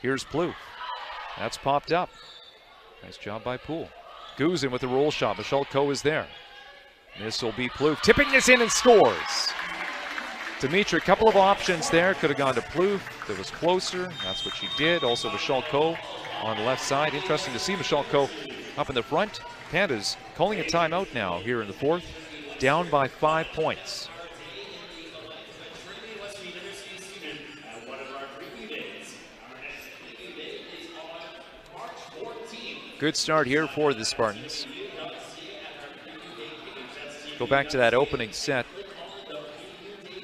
Here's Plouffe. That's popped up. Nice job by Poole. Guzin with the roll shot. Michelle Coe is there. This will be Plouffe tipping this in and scores. Dimitric, couple of options there. Could have gone to Plouffe. That was closer. That's what she did. Also Michelle Coe on the left side. Interesting to see Michelle Coe up in the front. Pandas calling a timeout now here in the 4th. Down by 5 points. Good start here for the Spartans. Go back to that opening set.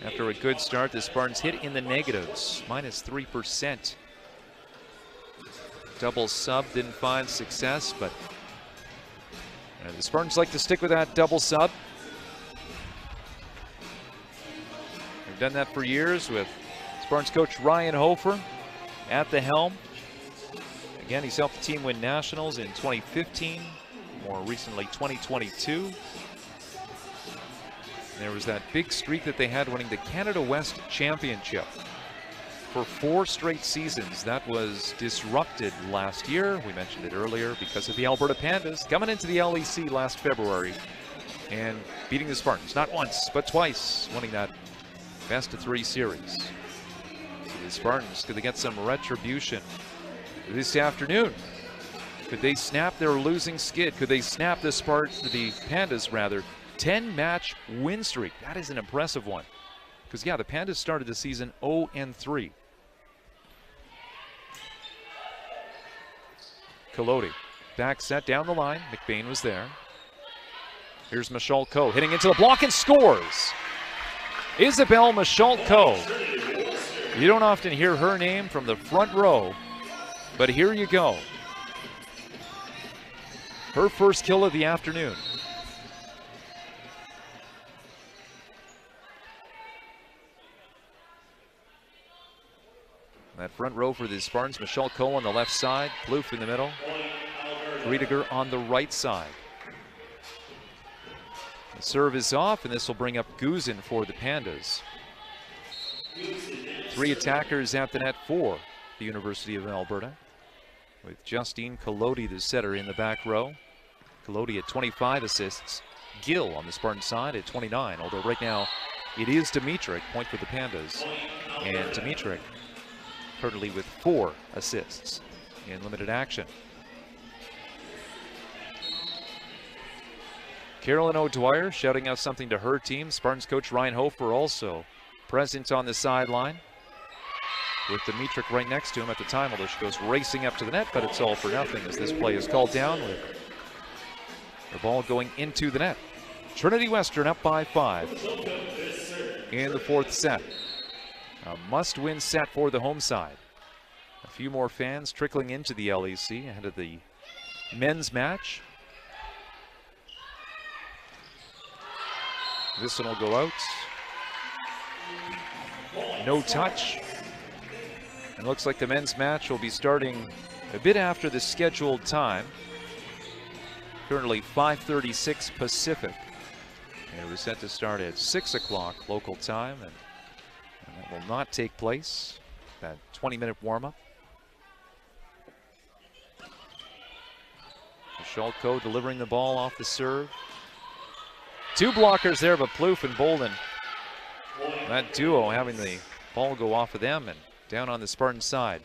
After a good start, the Spartans hit in the negatives, -3%. Double sub didn't find success, but the Spartans like to stick with that double sub. They've done that for years with Spartans coach Ryan Hofer at the helm. Again, he's helped the team win nationals in 2015, more recently 2022. There was that big streak that they had winning the Canada West Championship for 4 straight seasons. That was disrupted last year. We mentioned it earlier because of the Alberta Pandas coming into the LEC last February and beating the Spartans, not once, but twice, winning that best-of-3 series. So the Spartans, could they get some retribution this afternoon? Could they snap their losing skid? Could they snap the Pandas, rather, 10-match win streak? That is an impressive one. Because, yeah, the Pandas started the season 0-3. Collodi, back set down the line. McBain was there. Here's Michelle Coe hitting into the block and scores. Isabelle Michelle Coe. You don't often hear her name from the front row, but here you go. Her first kill of the afternoon. That front row for the Spartans, Michelle Coe on the left side, Plouffe in the middle, Driediger on the right side. The serve is off, and this will bring up Guzin for the Pandas. 3 attackers at the net for the University of Alberta, with Justine Collodi, the setter, in the back row. Collodi at 25 assists. Gill on the Spartan side at 29, although right now it is Dimitric, point for the Pandas. And Dimitric currently with 4 assists in limited action. Carolyn O'Dwyer shouting out something to her team. Spartans coach Ryan Hofer also present on the sideline, with Dimitric right next to him at the time, although she goes racing up to the net, but it's all for nothing as this play is called down with the ball going into the net. Trinity Western up by 5 in the 4th set. A must-win set for the home side. A few more fans trickling into the LEC ahead of the men's match. This one will go out. No touch. It looks like the men's match will be starting a bit after the scheduled time. Currently 5:36 Pacific. And it was set to start at 6 o'clock local time, and that will not take place. That 20-minute warm-up. Schalko delivering the ball off the serve. 2 blockers there, but Plouffe and Bolden, that duo, having the ball go off of them and down on the Spartan side.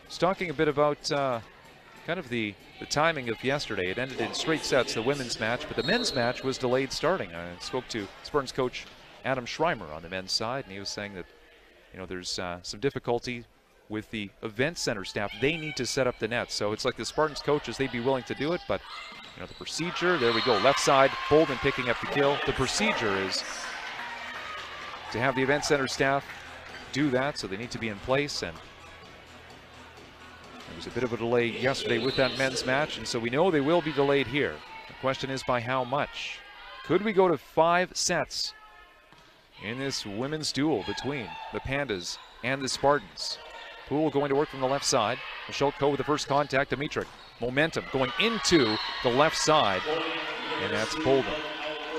Just talking a bit about kind of the timing of yesterday. It ended in straight sets, the women's match, but the men's match was delayed starting. I spoke to Spartans coach Adam Schreimer on the men's side, and he was saying that, you know, there's some difficulty with the event center staff. They need to set up the net. So it's like the Spartans coaches, they'd be willing to do it, but you know, the procedure, there we go, left side, Bolden picking up the kill. The procedure is to have the event center staff do that, so they need to be in place, and there was a bit of a delay yesterday with that men's match, and so we know they will be delayed here. The question is by how much? Could we go to 5 sets in this women's duel between the Pandas and the Spartans? Poole going to work from the left side. Schalko with the first contact. Dimitric, momentum going into the left side, and that's Bolden,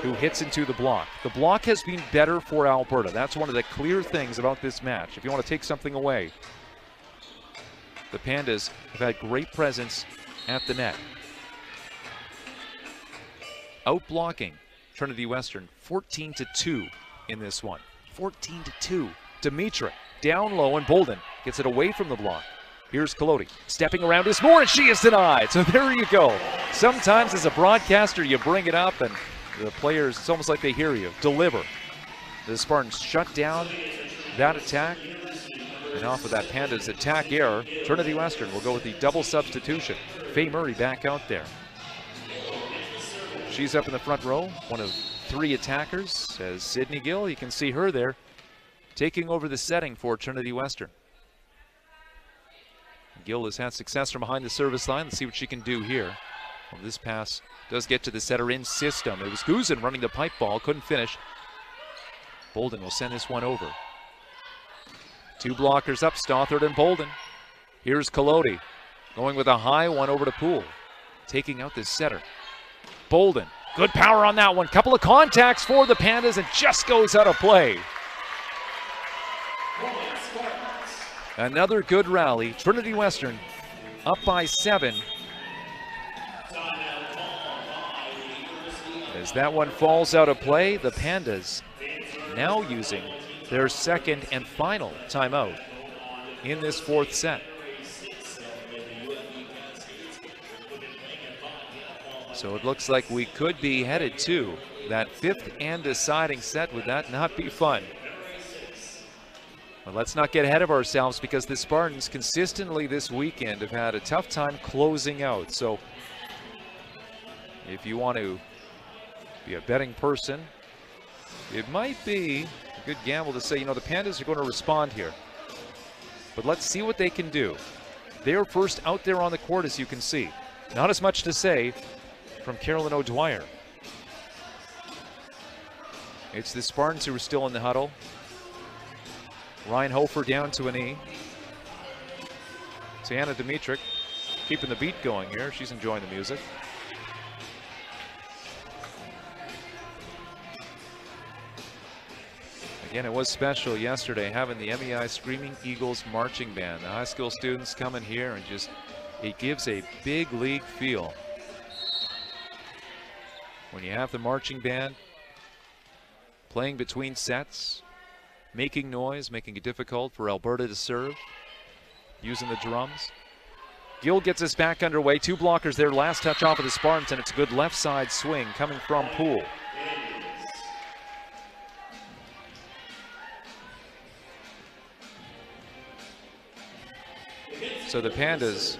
who hits into the block. The block has been better for Alberta. That's one of the clear things about this match. If you want to take something away, the Pandas have had great presence at the net. Out-blocking Trinity Western 14-2 in this one. 14-2. Dimitric down low, and Bolden gets it away from the block. Here's Collodi stepping around is more, and she is denied. So there you go. Sometimes as a broadcaster, you bring it up, and the players, it's almost like they hear you. Deliver. The Spartans shut down that attack. And off of that Pandas attack error, Trinity Western will go with the double substitution. Faye Murray back out there. She's up in the front row, one of 3 attackers. As Sydney Gill, you can see her there, taking over the setting for Trinity Western. Gill has had success from behind the service line. Let's see what she can do here. Well, this pass does get to the setter in system. It was Guzin running the pipe ball, couldn't finish. Bolden will send this one over. 2 blockers up, Stothard and Bolden. Here's Collodi going with a high one over to Poole, taking out this setter. Bolden, good power on that one. Couple of contacts for the Pandas, and just goes out of play. Another good rally. Trinity Western up by 7. As that one falls out of play, the Pandas now using their second and final timeout in this 4th set. So it looks like we could be headed to that 5th and deciding set. Would that not be fun? But let's not get ahead of ourselves, because the Spartans consistently this weekend have had a tough time closing out. So if you want to be a betting person, it might be a good gamble to say, you know, the Pandas are going to respond here. But let's see what they can do. They're first out there on the court, as you can see. Not as much to say from Carolyn O'Dwyer. It's the Spartans who are still in the huddle. Ryan Hofer down to a knee. Tiana Dimitric keeping the beat going here. She's enjoying the music. Again, it was special yesterday having the MEI Screaming Eagles marching band. The high school students coming here and just, it gives a big league feel when you have the marching band playing between sets, making noise, making it difficult for Alberta to serve, using the drums. Gill gets us back underway. 2 blockers there. Last touch off of the Spartans, and it's a good left side swing coming from Poole. So the Pandas,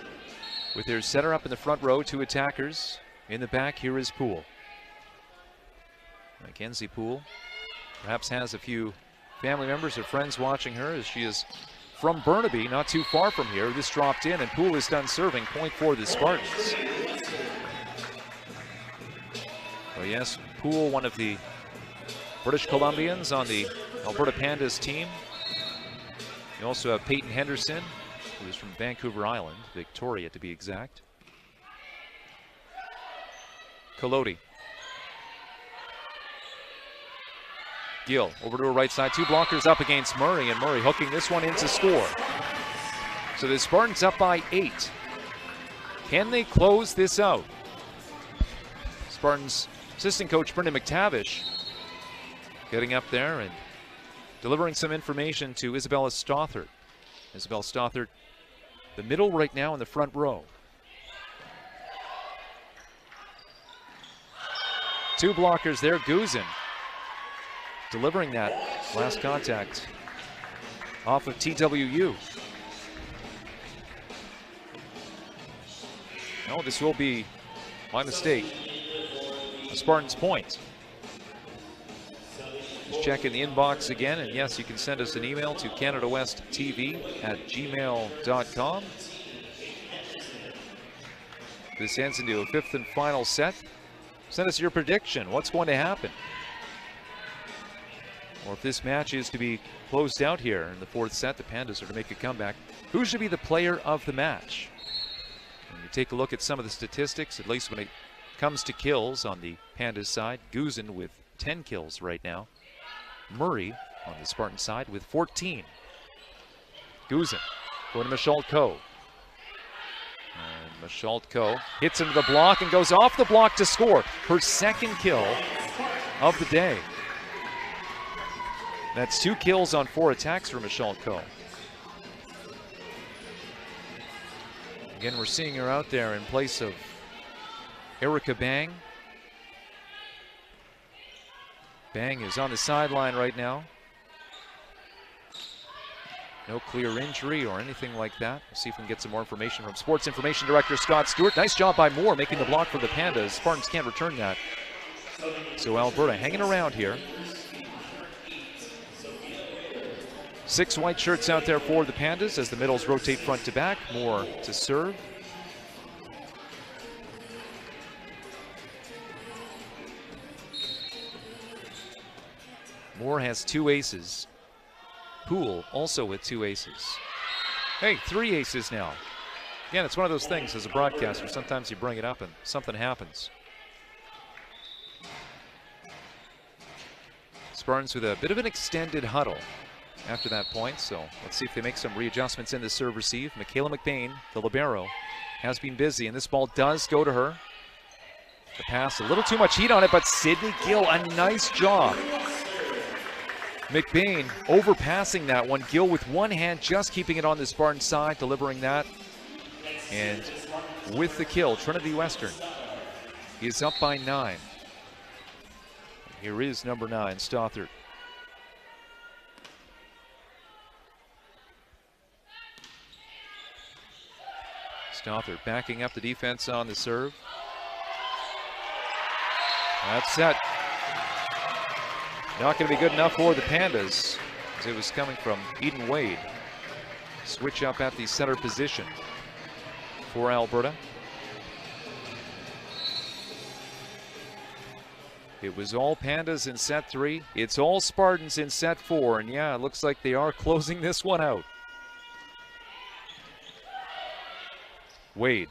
with their setter up in the front row, 2 attackers. In the back, here is Poole. Mackenzie Poole perhaps has a few family members or friends watching her, as she is from Burnaby, not too far from here. This dropped in, and Poole is done serving. Point for the Spartans. Well, yes, Poole, one of the British Columbians on the Alberta Pandas team. You also have Peyton Henderson, who is from Vancouver Island, Victoria to be exact. Collodi. Gill over to her right side. 2 blockers up against Murray, and Murray hooking this one in to score. So the Spartans up by 8. Can they close this out? Spartans assistant coach Brendan McTavish getting up there and delivering some information to Isabella Stothert. Isabella Stothert, the middle right now in the front row. 2 blockers there. Guzin delivering that last contact off of TWU. No, this will be, my mistake, a Spartans point. Just checking the inbox again, and yes, you can send us an email to canadawesttv@gmail.com. This ends into a 5th and final set. Send us your prediction. What's going to happen? Or if this match is to be closed out here in the 4th set, the Pandas are to make a comeback. Who should be the player of the match? When you take a look at some of the statistics, at least when it comes to kills on the Pandas side, Guzin with 10 kills right now. Murray on the Spartan side with 14. Guzin going to Michelle Coe. And Michelle Coe hits into the block and goes off the block to score her 2nd kill of the day. That's 2 kills on 4 attacks for Michelle Coe. Again, we're seeing her out there in place of Erica Bang. Bang is on the sideline right now. No clear injury or anything like that. We'll see if we can get some more information from Sports Information Director Scott Stewart. Nice job by Moore making the block for the Pandas. Spartans can't return that. So Alberta hanging around here. 6 white shirts out there for the Pandas as the middles rotate front to back. Moore to serve. Moore has 2 aces. Poole also with 2 aces. Hey, 3 aces now. Again, it's one of those things as a broadcaster. Sometimes you bring it up and something happens. Spartans with a bit of an extended huddle after that point, so let's see if they make some readjustments in the serve receive. Michaela McBain, the libero, has been busy, and this ball does go to her. The pass, a little too much heat on it, but Sydney Gill, a nice job. McBain overpassing that one. Gill with one hand, just keeping it on the Spartan side, delivering that. And with the kill, Trinity Western is up by 9. Here is number 9, Stothert. Stothert backing up the defense on the serve. That's set. Not going to be good enough for the Pandas, as it was coming from Eden Wade. Switch up at the center position for Alberta. It was all Pandas in set 3. It's all Spartans in set 4. And yeah, it looks like they are closing this one out. Wade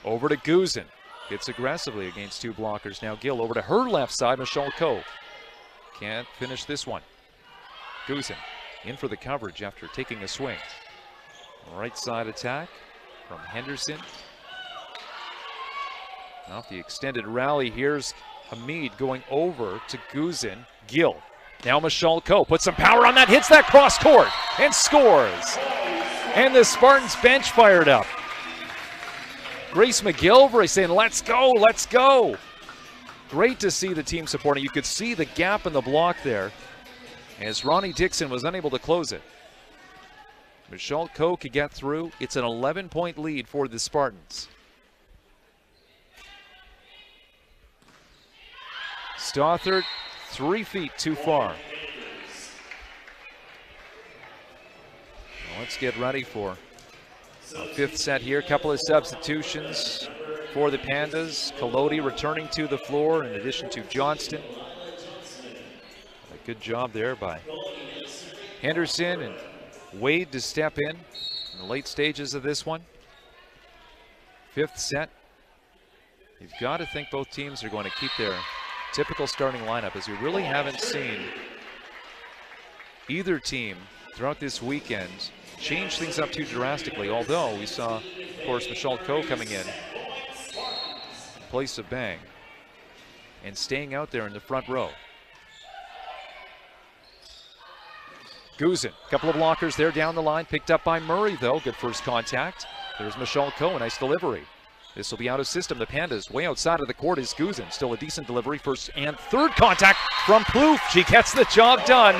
over to Guzin. Hits aggressively against 2 blockers. Now Gill over to her left side, Michelle Coe. Can't finish this one. Guzin in for the coverage after taking a swing. Right side attack from Henderson. Off the extended rally, here's Hamid going over to Guzin. Gill. Now Michalko puts some power on that, hits that cross court, and scores. And the Spartans bench fired up. Grace McGilvray saying, let's go, let's go. Great to see the team supporting. You could see the gap in the block there as Ronnie Dixon was unable to close it. Michalko could get through. It's an 11-point lead for the Spartans. Stothard 3 feet too far. Well, let's get ready for a fifth set here. Couple of substitutions for the Pandas. Colodi returning to the floor in addition to Johnston. A good job there by Henderson and Wade to step in the late stages of this one. Fifth set. You've got to think both teams are going to keep their typical starting lineup, as we really haven't seen either team throughout this weekend change things up too drastically, although we saw, of course, Michalko coming in place of Bang and staying out there in the front row. Guzin, a couple of blockers there down the line, picked up by Murray though. Good first contact. There's Michalko, a nice delivery. This will be out of system. The Pandas way outside of the court is Guzin. Still a decent delivery. First and third contact from Plouffe. She gets the job done.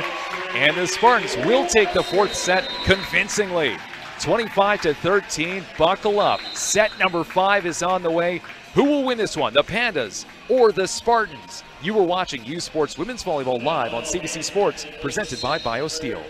And the Spartans will take the fourth set convincingly. 25-13, buckle up. Set number 5 is on the way. Who will win this one, the Pandas or the Spartans? You were watching U Sports Women's Volleyball live on CBC Sports, presented by BioSteel.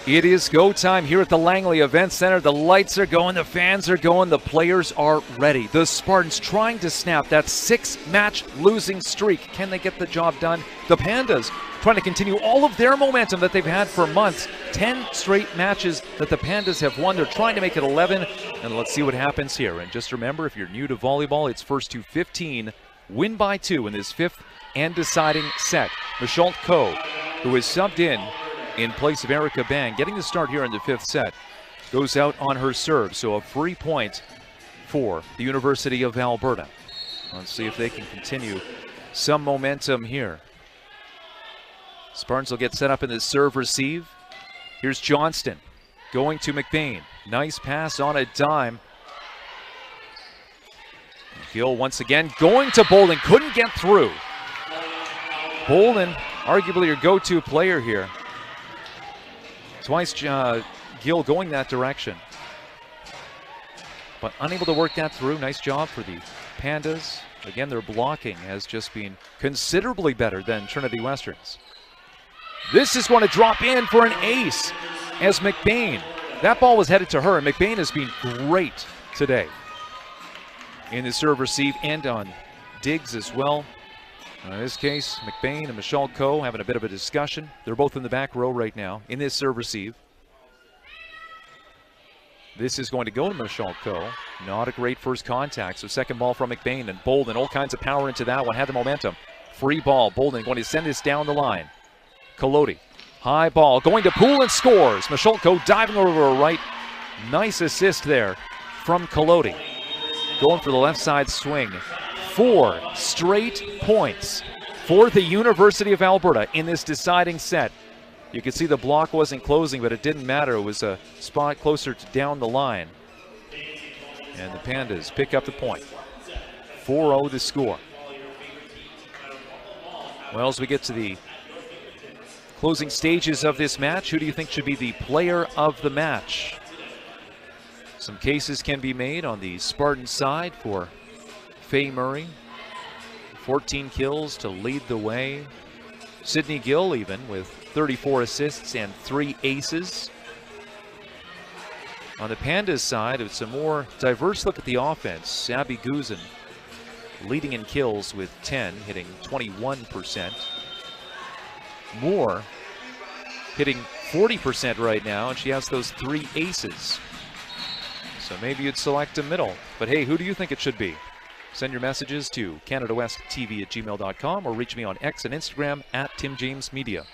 It is go time here at the Langley Events Centre. The lights are going, the fans are going, the players are ready. The Spartans trying to snap that 6-match losing streak. Can they get the job done? The Pandas trying to continue all of their momentum that they've had for months. 10 straight matches that the Pandas have won. They're trying to make it 11, and let's see what happens here. And just remember, if you're new to volleyball, it's first to 15, win by 2 in this 5th and deciding set. Michelle Coe, who is subbed in place of Erica Bang, getting the start here in the 5th set, goes out on her serve. So a free point for the University of Alberta. Let's see if they can continue some momentum here. Spartans will get set up in the serve receive. Here's Johnston going to McBain. Nice pass on a dime. Gill once again going to Bolden. Couldn't get through. Bolden, arguably your go-to player here. Twice Gill going that direction, but unable to work that through. Nice job for the Pandas. Again, their blocking has just been considerably better than Trinity Western's. This is going to drop in for an ace as McBain. That ball was headed to her, and McBain has been great today in the serve receive and on digs as well. In this case, McBain and Michelle Coe having a bit of a discussion. They're both in the back row right now in this serve receive. This is going to go to Michelle Coe. Not a great first contact, so second ball from McBain, and Bolden, all kinds of power into that one, had the momentum. Free ball, Bolden going to send this down the line. Collodi, high ball, going to Poole and scores. Michelle Coe diving over to her right. Nice assist there from Collodi. Going for the left side swing. 4 straight points for the University of Alberta in this deciding set. You can see the block wasn't closing, but it didn't matter. It was a spot closer to down the line. And the Pandas pick up the point. 4-0 to score. Well, as we get to the closing stages of this match, who do you think should be the player of the match? Some cases can be made on the Spartan side for Faye Murray, 14 kills to lead the way. Sydney Gill even with 34 assists and 3 aces. On the Pandas side, it's a more diverse look at the offense. Abby Guzin leading in kills with 10, hitting 21%. Moore hitting 40% right now, and she has those 3 aces. So maybe you'd select a middle. But hey, who do you think it should be? Send your messages to CanadaWestTV@gmail.com or reach me on X and Instagram @TimJamesMedia.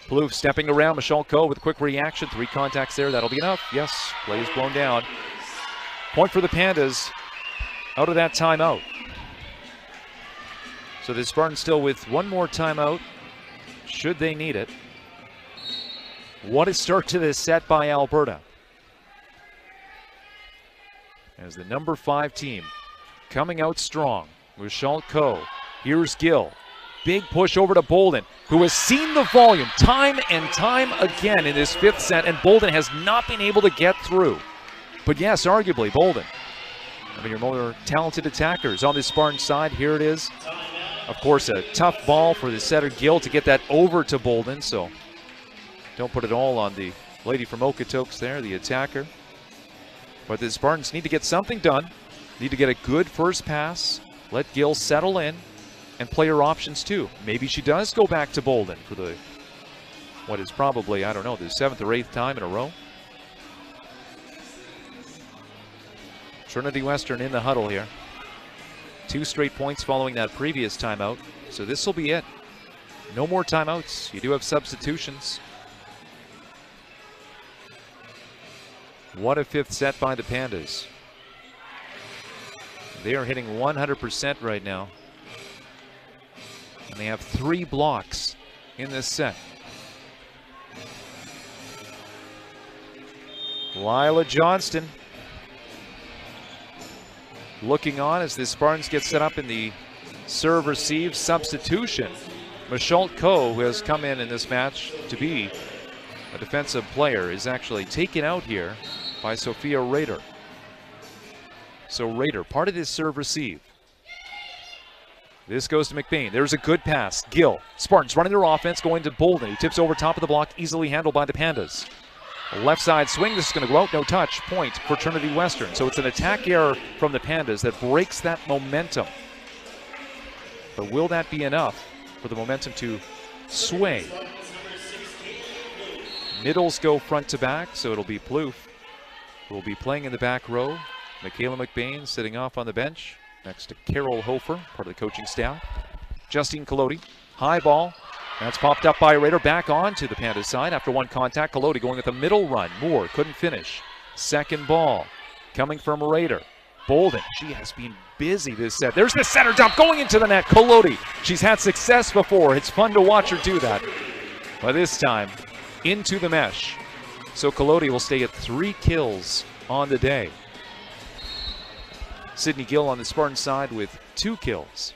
Plouffe stepping around Michelle Coe with a quick reaction. 3 contacts there. That'll be enough. Yes, play is blown down. Point for the Pandas out of that timeout. So the Spartans still with 1 more timeout should they need it. What a start to this set by Alberta. As the number 5 team coming out strong. Michelle Coe. Here's Gill. Big push over to Bolden, who has seen the volume time and time again in this 5th set, and Bolden has not been able to get through. But yes, arguably, Bolden, I mean, your more talented attackers on this Spartan side. Here it is. Of course, a tough ball for the setter Gill to get that over to Bolden, so don't put it all on the lady from Okotoks there, the attacker. But the Spartans need to get something done. Need to get a good first pass. Let Gill settle in and play her options too. Maybe she does go back to Bolden for the, what is probably, I don't know, the 7th or 8th time in a row. Trinity Western in the huddle here. 2 straight points following that previous timeout. So this will be it. No more timeouts. You do have substitutions. What a 5th set by the Pandas. They are hitting 100% right now. And they have 3 blocks in this set. Lila Johnston looking on as the Spartans get set up in the serve receive substitution. Michelle Coe, who has come in this match to be a defensive player, is actually taken out here by Sophia Rader. So Rader, part of this serve receive. This goes to McBain. There's a good pass. Gill. Spartans running their offense, going to Bolden. He tips over top of the block, easily handled by the Pandas. Left side swing. This is going to go out. No touch. Point for Trinity Western. So it's an attack error from the Pandas that breaks that momentum. But will that be enough for the momentum to sway? Middles go front to back, so it'll be Plouffe who will be playing in the back row. Michaela McBain sitting off on the bench next to Carol Hofer, part of the coaching staff. Justine Collodi, high ball. That's popped up by Rader, back on to the Pandas side after one contact. Collodi going with a middle run. Moore couldn't finish. Second ball coming from Rader. Bolden, she has been busy this set. There's the center dump going into the net. Collodi, she's had success before. It's fun to watch her do that. But this time, into the mesh. So Collodi will stay at 3 kills on the day. Sydney Gill on the Spartan side with 2 kills.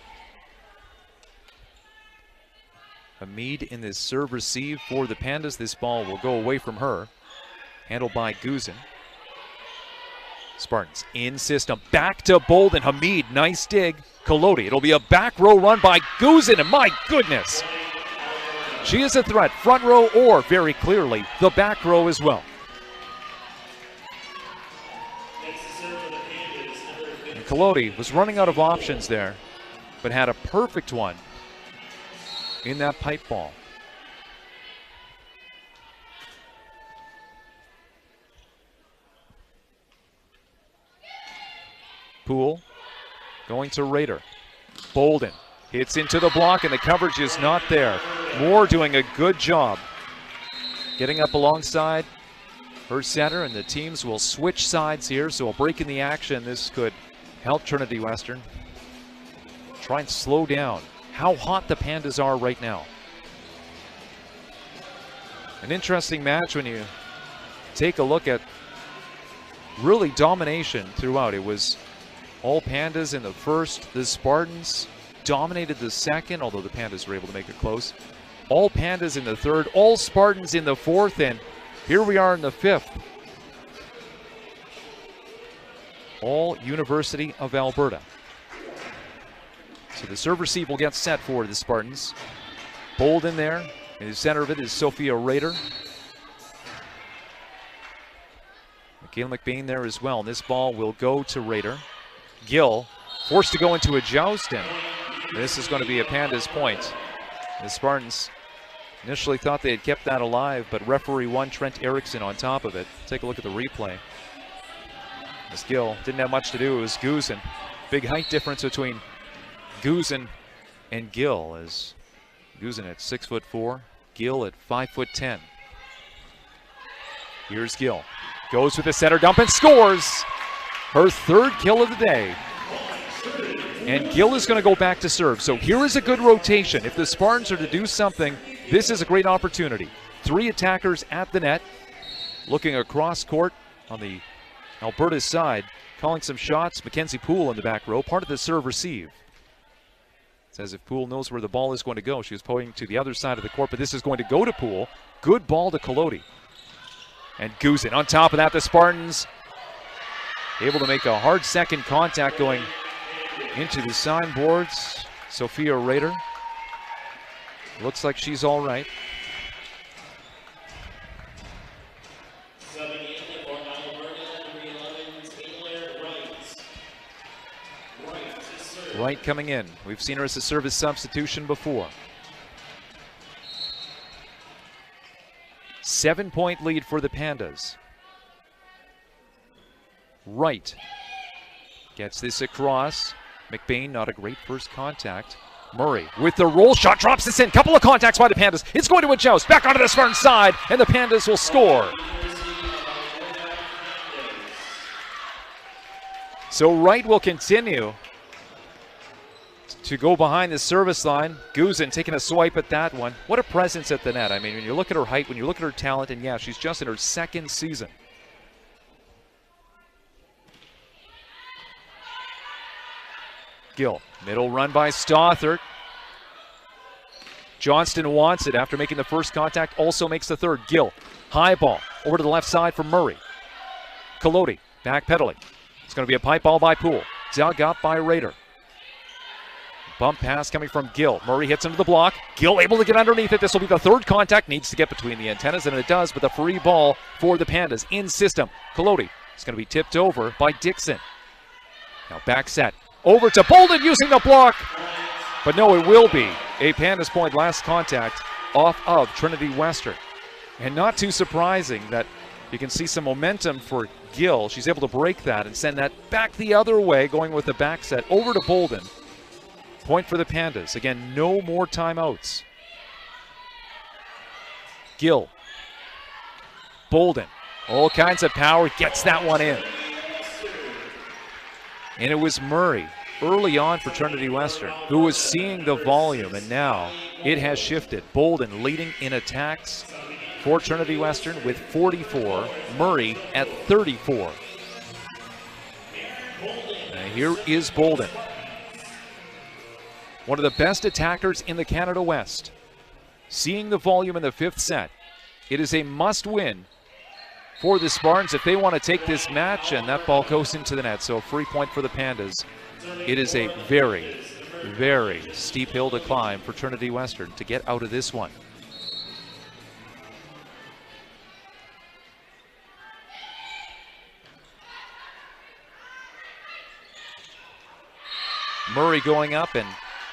Hamid in this serve receive for the Pandas. This ball will go away from her. Handled by Guzin. Spartans in system. Back to Bolden. Hamid, nice dig. Collodi. It'll be a back row run by Guzin. And my goodness. She is a threat. Front row or, very clearly, the back row as well. And Collodi was running out of options there, but had a perfect one in that pipe ball. Poole going to Rader. Bolden hits into the block and the coverage is not there. Moore doing a good job getting up alongside her center, and the teams will switch sides here, so a break in the action. This could help Trinity Western try and slow down how hot the Pandas are right now. An interesting match when you take a look at really domination throughout. It was all Pandas in the first. The Spartans dominated the second, although the Pandas were able to make it close. All Pandas in the third, all Spartans in the fourth, and here we are in the fifth. All University of Alberta. So the serve receive will get set for the Spartans. Bolden there. In the center of it is Sophia Rader. Michaela McBain there as well. And this ball will go to Rader. Gill forced to go into a joust, and this is going to be a Pandas point. The Spartans initially thought they had kept that alive, but referee one, Trent Erickson, on top of it. Take a look at the replay. As Gill didn't have much to do, it was Guzin. Big height difference between Guzin and Gill, as Guzin at 6'4", Gill at 5'10". Here's Gill. Goes with the center dump and scores her 3rd kill of the day. And Gill is going to go back to serve. So here is a good rotation. If the Spartans are to do something, this is a great opportunity. 3 attackers at the net, looking across court on the Alberta side, calling some shots. Mackenzie Poole in the back row, part of the serve receive. It's as if Poole knows where the ball is going to go. She was pointing to the other side of the court, but this is going to go to Poole. Good ball to Collodi. And Guzin on top of that, the Spartans able to make a hard second contact going into the signboards. Sophia Rader. Looks like she's all right. Wright coming in. We've seen her as a service substitution before. 7-point lead for the Pandas. Wright gets this across. McBain, not a great first contact. Murray with the roll shot, drops this in. Couple of contacts by the Pandas. It's going to a joust. Back onto the Spartan side, and the Pandas will score. So Wright will continue to go behind the service line. Guzin taking a swipe at that one. What a presence at the net. I mean, when you look at her height, when you look at her talent, and yeah, she's just in her 2nd season. Gill, middle run by Stothert. Johnston wants it after making the first contact, also makes the 3rd. Gill, high ball, over to the left side for Murray. Collodi, backpedaling. It's going to be a pipe ball by Poole. Dug up by Rader. Bump pass coming from Gill. Murray hits into the block. Gill able to get underneath it. This will be the third contact. Needs to get between the antennas, and it does, but the free ball for the Pandas in system. Colodi is going to be tipped over by Dixon. Now back set. Over to Bolden using the block. But no, it will be a Pandas point. Last contact off of Trinity Western. And not too surprising that you can see some momentum for Gill. She's able to break that and send that back the other way, going with the back set over to Bolden. Point for the Pandas. Again, no more timeouts. Gill. Bolden. All kinds of power. Gets that one in. And it was Murray early on for Trinity Western who was seeing the volume, and now it has shifted. Bolden leading in attacks for Trinity Western with 44. Murray at 34. And here is Bolden. One of the best attackers in the Canada West. Seeing the volume in the fifth set. It is a must-win for the Spartans if they want to take this match, and that ball goes into the net. So a free point for the Pandas. It is a very, very steep hill to climb for Trinity Western to get out of this one. Murray going up, and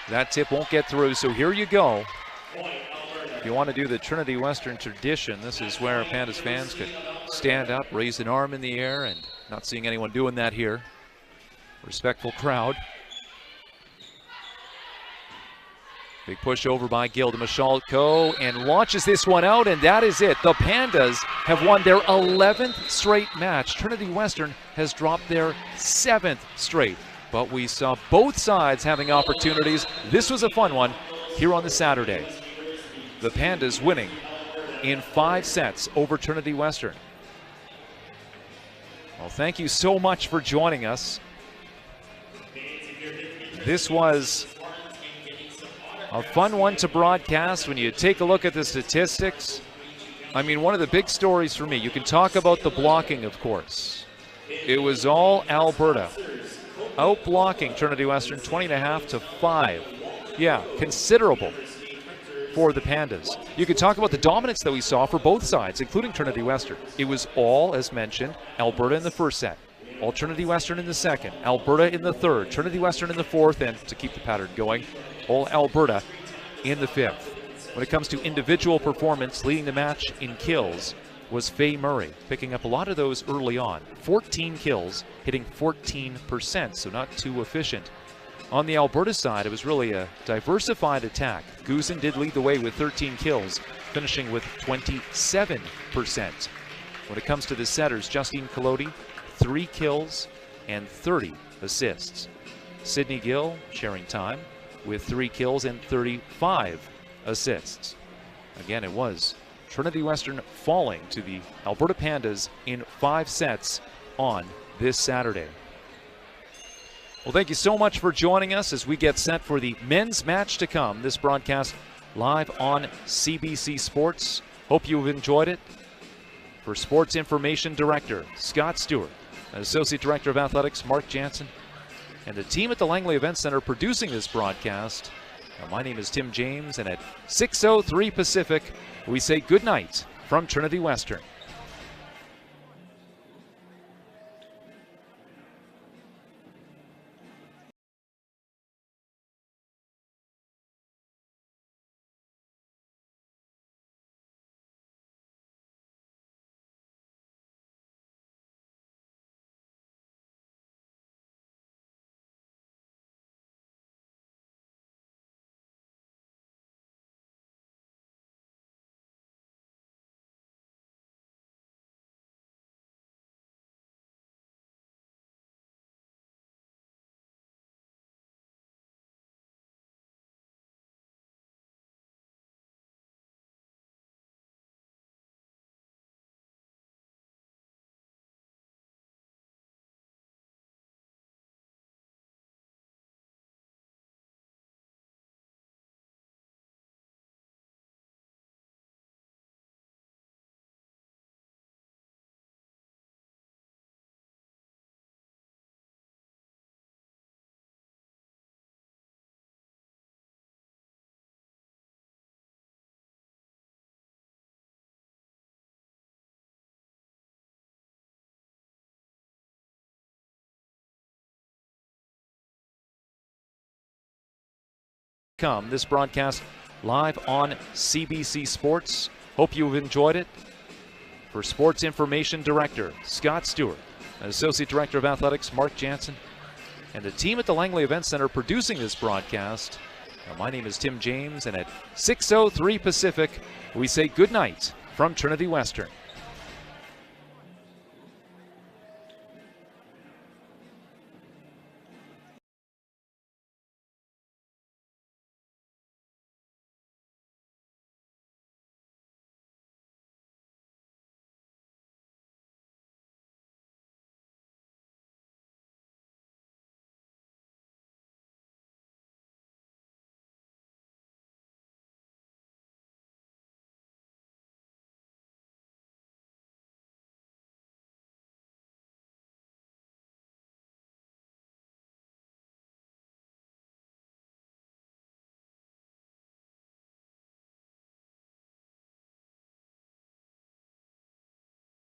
that tip won't get through, so here you go. If you want to do the Trinity Western tradition, this is where Pandas fans could stand up, raise an arm in the air, and not seeing anyone doing that here. Respectful crowd. Big push over by Gill to Michalko, and launches this one out, and that is it. The Pandas have won their 11th straight match. Trinity Western has dropped their 7th straight. But we saw both sides having opportunities. This was a fun one here on the Saturday. The Pandas winning in 5 sets over Trinity Western. Well, thank you so much for joining us. This was a fun one to broadcast. When you take a look at the statistics, I mean, one of the big stories for me, you can talk about the blocking, of course. It was all Alberta. Out-blocking Trinity Western 20.5 to 5. Yeah, considerable for the Pandas. You could talk about the dominance that we saw for both sides, including Trinity Western. It was all, as mentioned, Alberta in the first set, all Trinity Western in the second, Alberta in the third, Trinity Western in the fourth, and to keep the pattern going, all Alberta in the fifth. When it comes to individual performance, leading the match in kills was Faye Murray, picking up a lot of those early on. 14 kills, hitting 14%, so not too efficient. On the Alberta side, it was really a diversified attack. Guzin did lead the way with 13 kills, finishing with 27%. When it comes to the setters, Justine Colodi, 3 kills and 30 assists. Sydney Gill sharing time with 3 kills and 35 assists. Again, it was Trinity Western falling to the Alberta Pandas in 5 sets on this Saturday. Well, thank you so much for joining us as we get set for the men's match to come. This broadcast live on CBC Sports. Hope you've enjoyed it. For Sports Information Director Scott Stewart, Associate Director of Athletics Mark Jansen, and the team at the Langley Events Centre producing this broadcast, my name is Tim James, and at 6:03 Pacific, we say good night from Trinity Western. come. This broadcast live on CBC Sports. Hope you've enjoyed it. For Sports Information Director Scott Stewart, Associate Director of Athletics Mark Jansen, and the team at the Langley Events Centre producing this broadcast, my name is Tim James, and at 6:03 Pacific, we say good night from Trinity Western.